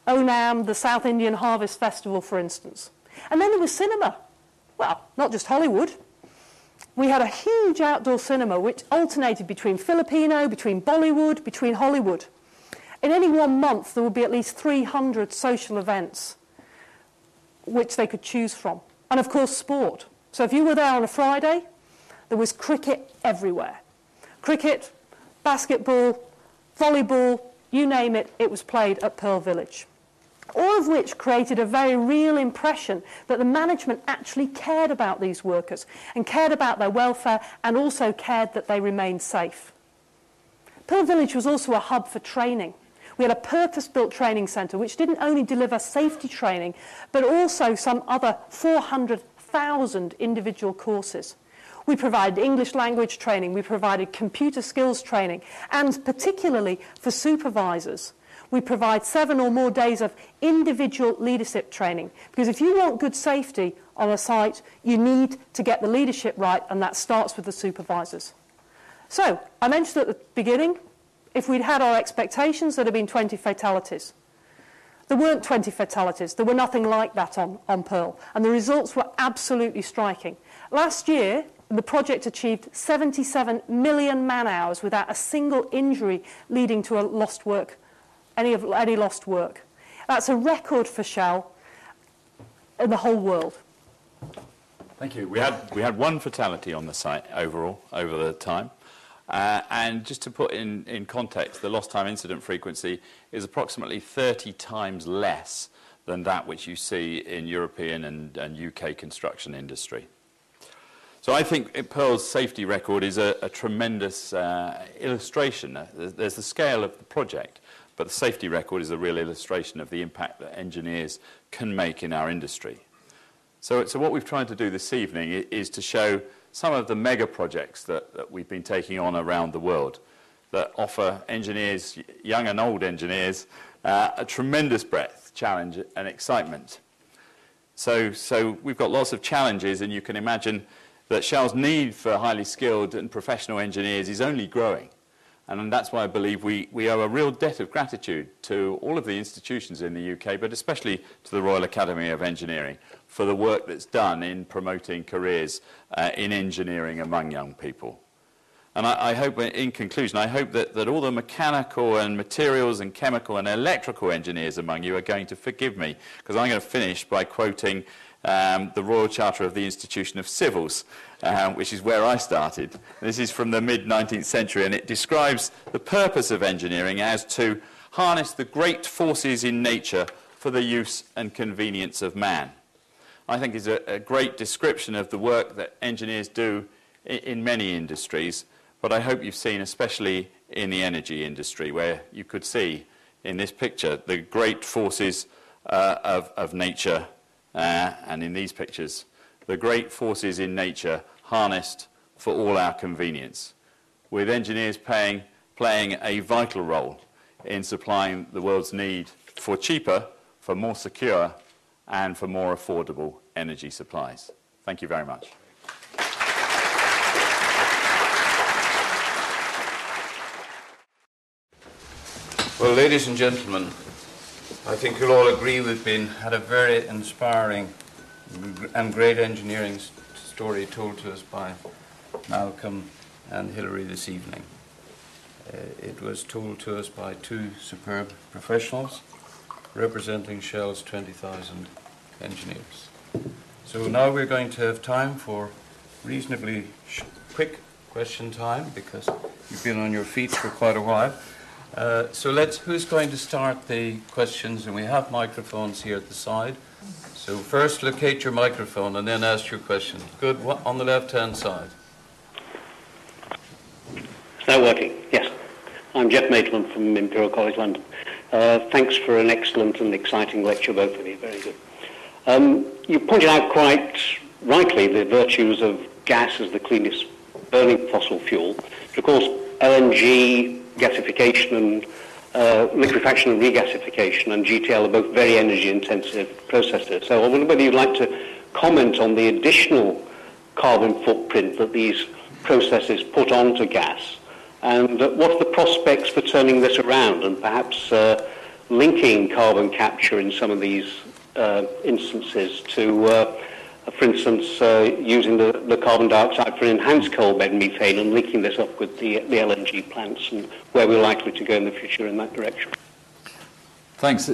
Onam, the South Indian Harvest Festival, for instance. And then there was cinema. Well, not just Hollywood. We had a huge outdoor cinema which alternated between Filipino, between Bollywood, between Hollywood. In any one month, there would be at least 300 social events which they could choose from. And of course, sport. So if you were there on a Friday, there was cricket everywhere. Cricket, basketball, volleyball, you name it, it was played at Pearl Village. All of which created a very real impression that the management actually cared about these workers and cared about their welfare and also cared that they remained safe. Pearl Village was also a hub for training. We had a purpose-built training centre which didn't only deliver safety training but also some other 400,000 individual courses. We provided English language training, we provided computer skills training, and particularly for supervisors, we provide 7 or more days of individual leadership training. Because if you want good safety on a site, you need to get the leadership right, and that starts with the supervisors. So, I mentioned at the beginning, if we'd had our expectations, there'd have been 20 fatalities. There weren't 20 fatalities. There were nothing like that on Pearl. And the results were absolutely striking. Last year, the project achieved 77 million man-hours without a single injury leading to a lost work. Any lost work. That's a record for Shell in the whole world. Thank you. We had one fatality on the site overall over the time. And just to put in context, the lost time incident frequency is approximately 30 times less than that which you see in European and UK construction industry. So I think Pearl's safety record is a tremendous illustration. There's the scale of the project, but the safety record is a real illustration of the impact that engineers can make in our industry. So what we've tried to do this evening is to show some of the mega projects that we've been taking on around the world that offer engineers, young and old engineers, a tremendous breadth, challenge and excitement. So we've got lots of challenges, and you can imagine that Shell's need for highly skilled and professional engineers is only growing. And that's why I believe we owe a real debt of gratitude to all of the institutions in the UK, but especially to the Royal Academy of Engineering, for the work that's done in promoting careers in engineering among young people. And I hope, in conclusion, I hope that all the mechanical and materials and chemical and electrical engineers among you are going to forgive me, because I'm going to finish by quoting the Royal Charter of the Institution of Civils, which is where I started. This is from the mid-19th century, and it describes the purpose of engineering as to harness the great forces in nature for the use and convenience of man. I think is a great description of the work that engineers do in many industries, but I hope you've seen, especially in the energy industry, where you could see in this picture the great forces of nature, and in these pictures, the great forces in nature harnessed for all our convenience, with engineers playing a vital role in supplying the world's need for cheaper, for more secure, and for more affordable energy supplies. Thank you very much. Well, ladies and gentlemen, I think you'll all agree we've had a very inspiring and great engineering story told to us by Malcolm and Hilary this evening. It was told to us by 2 superb professionals representing Shell's 20,000 engineers. So now we're going to have time for reasonably quick question time, because you've been on your feet for quite a while. So who's going to start the questions? And we have microphones here at the side. So first locate your microphone and then ask your question. Good, on the left-hand side. Is that working? Yes. I'm Jeff Maitland from Imperial College London. Thanks for an excellent and exciting lecture, both of you. Very good. You pointed out quite rightly the virtues of gas as the cleanest burning fossil fuel. But of course, LNG, gasification and liquefaction and regasification and GTL are both very energy-intensive processes. So I wonder whether you'd like to comment on the additional carbon footprint that these processes put onto gas, and what are the prospects for turning this around and perhaps linking carbon capture in some of these instances to For instance, using the carbon dioxide for enhanced coal bed methane and linking this up with the LNG plants, and where we're likely to go in the future in that direction. Thanks.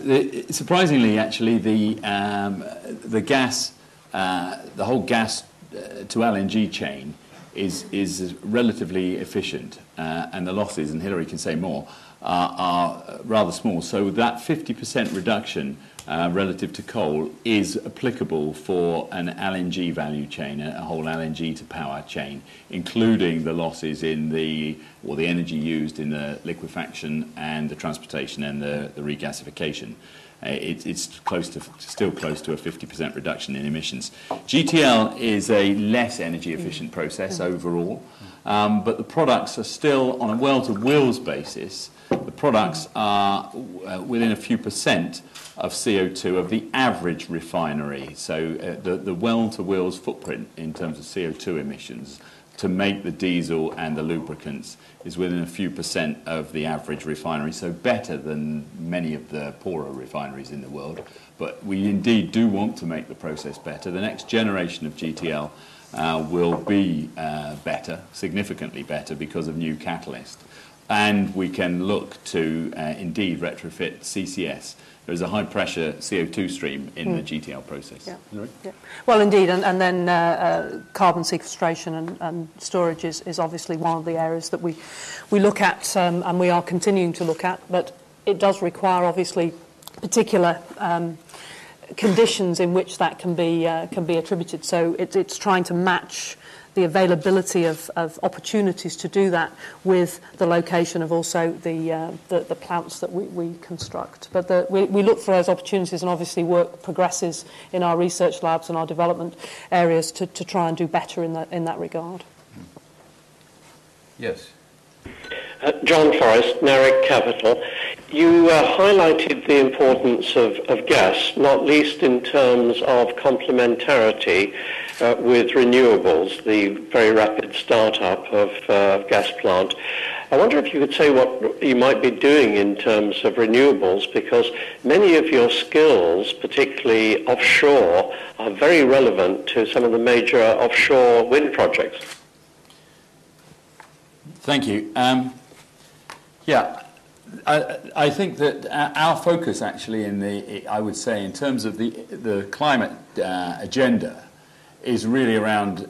Surprisingly, actually, the gas, the whole gas to LNG chain is relatively efficient, and the losses, and Hilary can say more, are rather small. So that 50% reduction relative to coal is applicable for an LNG value chain, a whole LNG to power chain, including the losses in the energy used in the liquefaction and the transportation and the regasification. It's still close to a 50% reduction in emissions. GTL is a less energy efficient process overall, but the products are still, on a well-to-wheels basis, the products are within a few percent of CO2 of the average refinery. So the well-to-wheels footprint in terms of CO2 emissions to make the diesel and the lubricants is within a few percent of the average refinery, so better than many of the poorer refineries in the world. But we indeed do want to make the process better. The next generation of GTL will be better, significantly better, because of new catalyst. And we can look to indeed retrofit CCS. There is a high-pressure CO2 stream in the GTL process. Yeah. Yeah. Well, indeed, and then carbon sequestration and storage is obviously one of the areas that we look at, and we are continuing to look at, but it does require, obviously, particular conditions in which that can be attributed. So it's trying to match the availability of opportunities to do that with the location of also the plants that we construct. But we look for those opportunities, and obviously work progresses in our research labs and our development areas to try and do better in that regard. Yes. John Forrest, Narek Capital. You highlighted the importance of gas, not least in terms of complementarity with renewables, the very rapid start-up of gas plant. I wonder if you could say what you might be doing in terms of renewables, because many of your skills, particularly offshore, are very relevant to some of the major offshore wind projects. Thank you. I think that our focus actually I would say in terms of the climate agenda is really around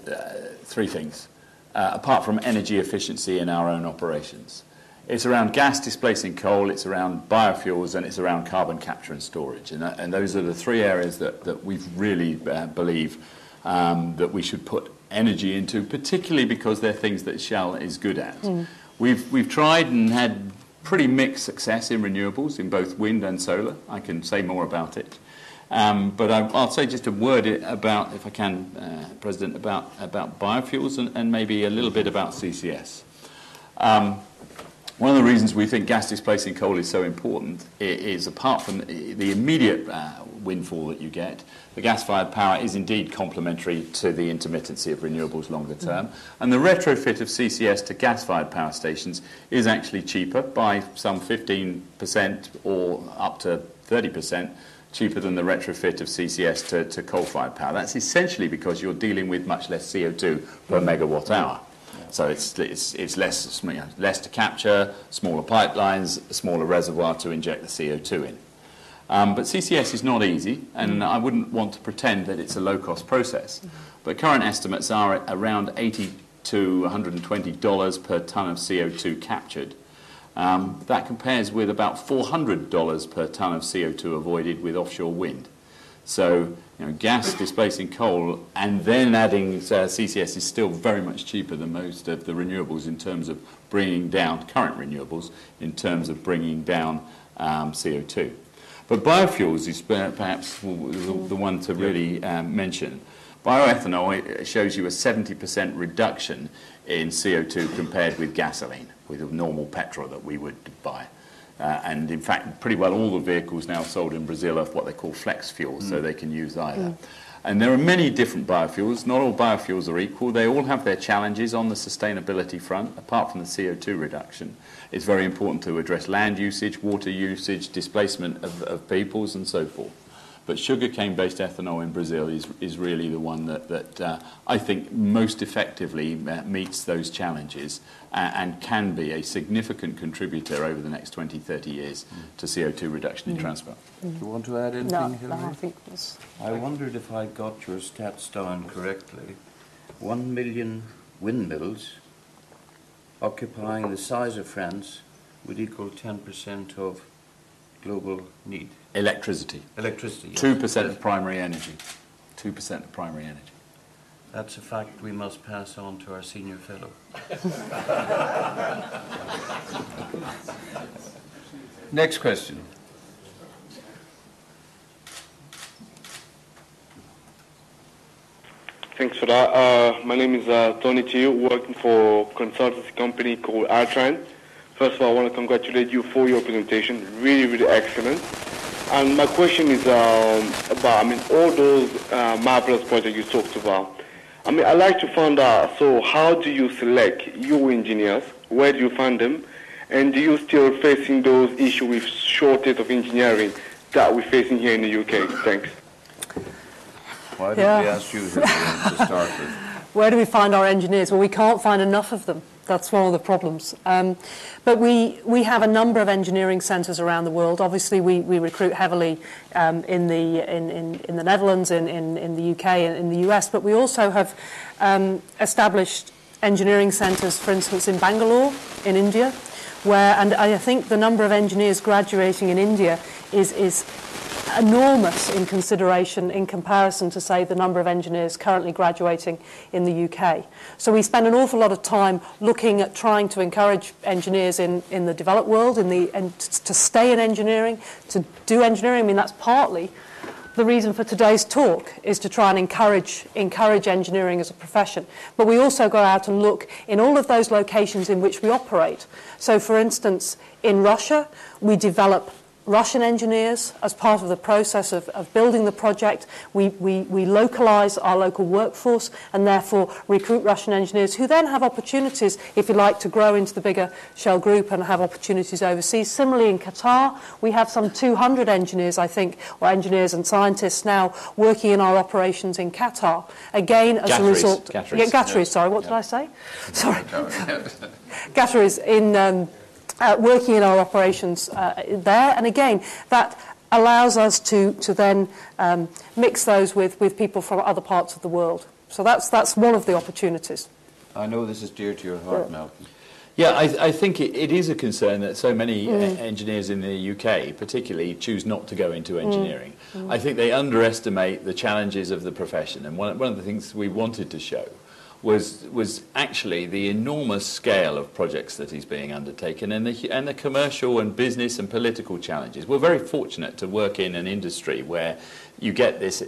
three things, apart from energy efficiency in our own operations. It's around gas displacing coal, it's around biofuels, and it's around carbon capture and storage. And those are the three areas that we really believe that we should put energy into, particularly because they're things that Shell is good at. We've tried and had pretty mixed success in renewables, in both wind and solar. I can say more about it. But I'll say just a word about, if I can, President, about biofuels and maybe a little bit about CCS. One of the reasons we think gas displacing coal is so important is, apart from the immediate windfall that you get, the gas-fired power is indeed complementary to the intermittency of renewables longer term. And the retrofit of CCS to gas-fired power stations is actually cheaper by some 15% or up to 30% cheaper than the retrofit of CCS to coal-fired power. That's essentially because you're dealing with much less CO2 per megawatt hour. So it's less to capture, smaller pipelines, a smaller reservoir to inject the CO2 in. But CCS is not easy, and I wouldn't want to pretend that it's a low-cost process. But current estimates are around $80 to $120 per tonne of CO2 captured. That compares with about $400 per tonne of CO2 avoided with offshore wind. So, gas displacing coal and then adding CCS is still very much cheaper than most of the renewables in terms of bringing down, current renewables, in terms of bringing down CO2. But biofuels is perhaps the one to really mention. Bioethanol shows you a 70% reduction in CO2 compared with gasoline, with a normal petrol that we would buy. And in fact, pretty well all the vehicles now sold in Brazil are what they call flex fuels, so they can use either. And there are many different biofuels. Not all biofuels are equal. They all have their challenges on the sustainability front, apart from the CO2 reduction. It's very important to address land usage, water usage, displacement of peoples, and so forth. But sugarcane-based ethanol in Brazil is really the one that I think most effectively meets those challenges and can be a significant contributor over the next 20, 30 years to CO2 reduction in transport. Do you want to add anything, Hilary? No, I think that's... I wondered if I got your stats down correctly. 1 million windmills occupying the size of France would equal 10% of global need. Electricity. Electricity, yes. 2% of primary energy. 2% of primary energy. That's a fact we must pass on to our senior fellow. Next question. Thanks for that. My name is Tony Chiu, working for a consultancy company called Altran. First of all, I want to congratulate you for your presentation. Really, really excellent. And my question is about, all those marvelous projects you talked about. I'd like to find out, so how do you select your engineers? Where do you find them? And do you still facing those issues with shortage of engineering that we're facing here in the UK? Thanks. Why don't we ask you, Hilary, to start with? Where do we find our engineers? Well, we can't find enough of them. That's one of the problems. But we have a number of engineering centres around the world. Obviously, we recruit heavily in the Netherlands, in the UK, and in the US. But we also have established engineering centres, for instance, in Bangalore, in India, and I think the number of engineers graduating in India is enormous in comparison to, say, the number of engineers currently graduating in the UK. So we spend an awful lot of time looking at trying to encourage engineers in the developed world and to stay in engineering, to do engineering. That's partly the reason for today's talk, is to try and encourage engineering as a profession. But we also go out and look in all of those locations in which we operate. So, for instance, in Russia, we develop Russian engineers as part of the process of building the project. We localise our local workforce and therefore recruit Russian engineers who then have opportunities, if you like, to grow into the bigger Shell group and have opportunities overseas. Similarly, in Qatar, we have some 200 engineers, I think, or engineers and scientists now working in our operations in Qatar. Again, as a result... Qataris, sorry, what did I say? Sorry. Qataris in... working in our operations there, and again, that allows us to then mix those with people from other parts of the world. So that's one of the opportunities. I know this is dear to your heart, Malcolm. Yeah, I think it is a concern that so many engineers in the UK particularly choose not to go into engineering. I think they underestimate the challenges of the profession, and one of the things we wanted to show was actually the enormous scale of projects that is being undertaken and the commercial and business and political challenges. We're very fortunate to work in an industry where you get this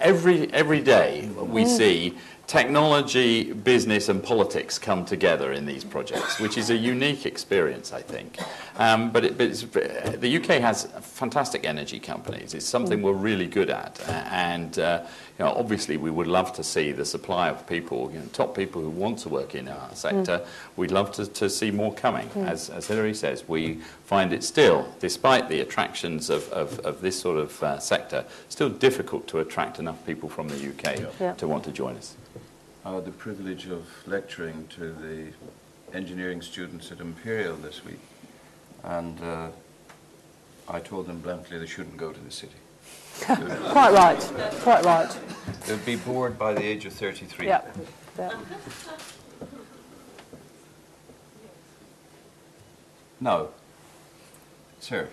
every day. We see technology, business and politics come together in these projects, which is a unique experience, I think. But the UK has fantastic energy companies. It's something we're really good at, and obviously we would love to see the supply of people, top people who want to work in our sector. We'd love to see more coming. As Hilary says, we find it still, despite the attractions of this sort of sector, still difficult to attract enough people from the UK to want to join us. I had the privilege of lecturing to the engineering students at Imperial this week, and I told them bluntly they shouldn't go to the city. Quite right, quite right. They'll be bored by the age of 33. Yeah. Now, sir.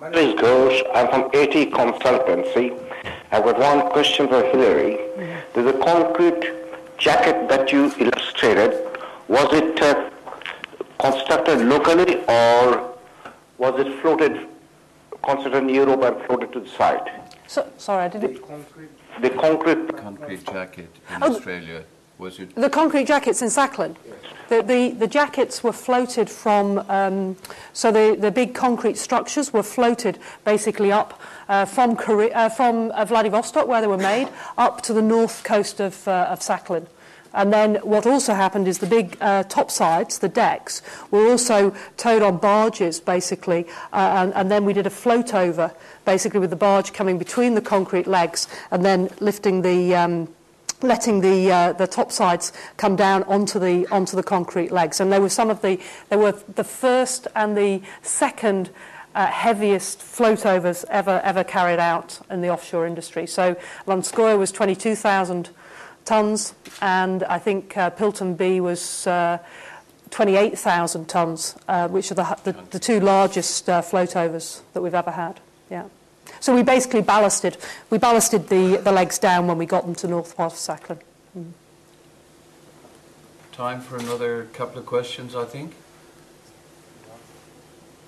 My name is Ghosh. I'm from AT Consultancy. I've got one question for Hilary. There's a concrete jacket that you illustrated. Was it constructed locally, or was it constructed in Europe and floated to the site? Sorry, I didn't... The concrete jacket in Australia, was it? The concrete jackets in Sakhalin? Yes. The jackets were floated from... so the big concrete structures were floated basically up from Vladivostok, where they were made, up to the north coast of Sakhalin. And then what also happened is the big topsides, the decks, were also towed on barges, basically, and then we did a float over, basically with the barge coming between the concrete legs and then lifting the letting the topsides come down onto the concrete legs. And they were the first and the second heaviest floatovers ever carried out in the offshore industry. So Lanskoye was 22,000 tons, and I think Pilton B was 28,000 tons, which are the two largest floatovers that we've ever had. Yeah. So we basically ballasted the legs down when we got them to north part of Sakhalin. Mm. Time for another couple of questions, I think.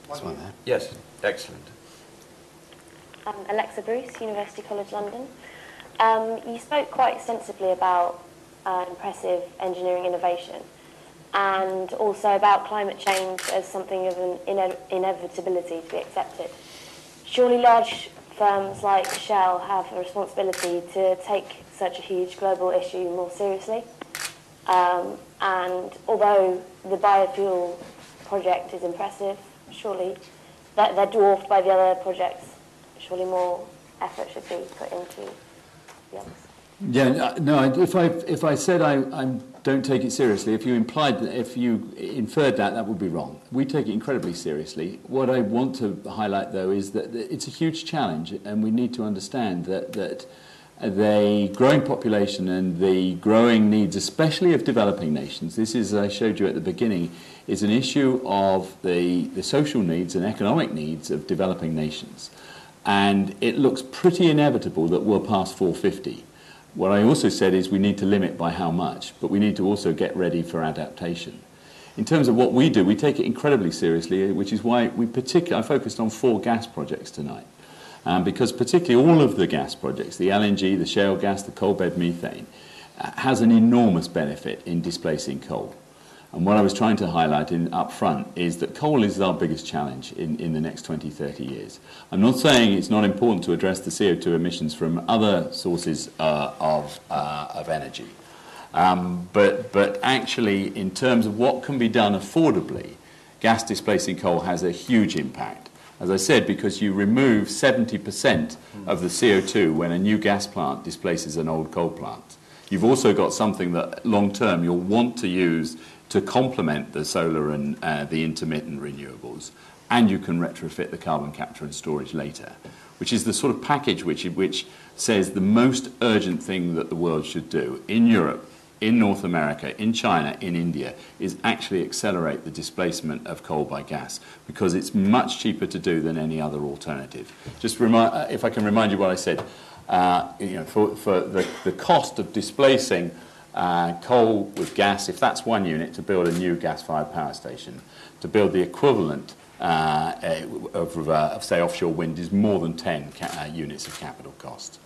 This one there. Yes, excellent. Alexa Bruce, University College London. You spoke quite extensively about impressive engineering innovation and also about climate change as something of an inevitability to be accepted. Surely large firms like Shell have a responsibility to take such a huge global issue more seriously. And although the biofuel project is impressive, surely they're dwarfed by the other projects. Surely more effort should be put into the others. Yeah, no. If I said I don't take it seriously, if you inferred that would be wrong. We take it incredibly seriously. What I want to highlight, though, is that it's a huge challenge, and we need to understand that the growing population and the growing needs, especially of developing nations. This is, as I showed you at the beginning, is an issue of the social needs and economic needs of developing nations, and it looks pretty inevitable that we'll pass 450. What I also said is we need to limit by how much, but we need to also get ready for adaptation. In terms of what we do, we take it incredibly seriously, which is why I focused on 4 gas projects tonight. Because particularly all of the gas projects, the LNG, the shale gas, the coal bed methane, has an enormous benefit in displacing coal. And what I was trying to highlight up front is that coal is our biggest challenge in the next 20, 30 years. I'm not saying it's not important to address the CO2 emissions from other sources of energy. But actually, in terms of what can be done affordably, gas displacing coal has a huge impact. As I said, because you remove 70% of the CO2 when a new gas plant displaces an old coal plant. You've also got something that long term you'll want to use to complement the solar and the intermittent renewables, and you can retrofit the carbon capture and storage later, which is the sort of package which says the most urgent thing that the world should do in Europe, in North America, in China, in India, is actually accelerate the displacement of coal by gas, because it's much cheaper to do than any other alternative. Just if I can remind you what I said, for the cost of displacing coal with gas, if that's 1 unit, to build a new gas-fired power station, to build the equivalent of, say, offshore wind is more than 10 units of capital cost.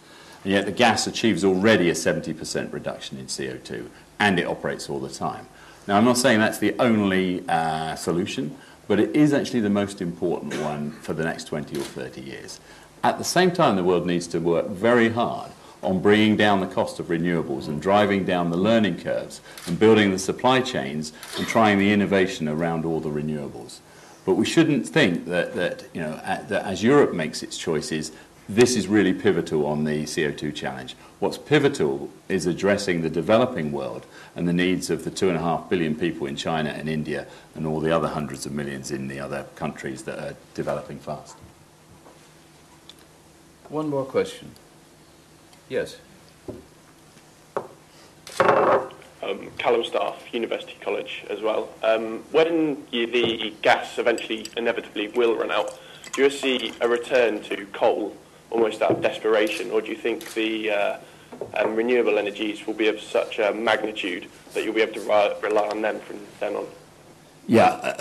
And yet the gas achieves already a 70% reduction in CO2, and it operates all the time. Now, I'm not saying that's the only solution, but it is actually the most important one for the next 20 or 30 years. At the same time, the world needs to work very hard on bringing down the cost of renewables and driving down the learning curves and building the supply chains and trying the innovation around all the renewables. But we shouldn't think that as Europe makes its choices, this is really pivotal on the CO2 challenge. What's pivotal is addressing the developing world and the needs of the 2.5 billion people in China and India and all the other hundreds of millions in the other countries that are developing fast. One more question. Yes. Callum Staff, University College as well. When the gas eventually, inevitably will run out, do you see a return to coal almost out of desperation, or do you think the renewable energies will be of such a magnitude that you'll be able to rely on them from then on? Yeah,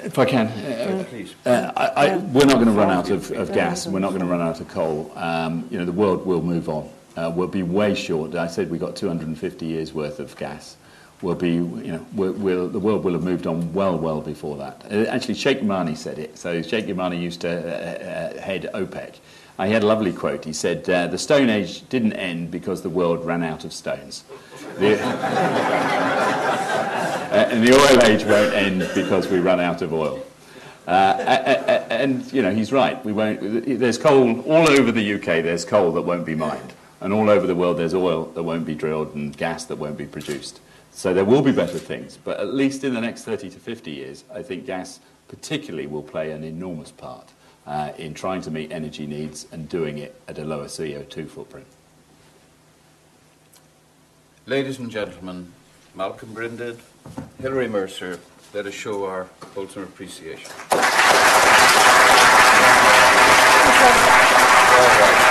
if I can, please. We're not going to run out of gas. We're not going to run out of coal. The world will move on. We'll be way short. I said we got 250 years worth of gas. The world will have moved on well before that. Actually, Sheikh Yamani said it. So Sheikh Yamani used to head OPEC. He had a lovely quote. He said, "The Stone Age didn't end because the world ran out of stones." And the oil age won't end because we run out of oil. And you know, he's right. We won't. There's coal all over the UK. There's coal that won't be mined, and all over the world there's oil that won't be drilled and gas that won't be produced. So there will be better things. But at least in the next 30 to 50 years, I think gas particularly will play an enormous part in trying to meet energy needs and doing it at a lower CO2 footprint. Ladies and gentlemen, Malcolm Brinded, Hilary Mercer, let us show our ultimate appreciation. All right.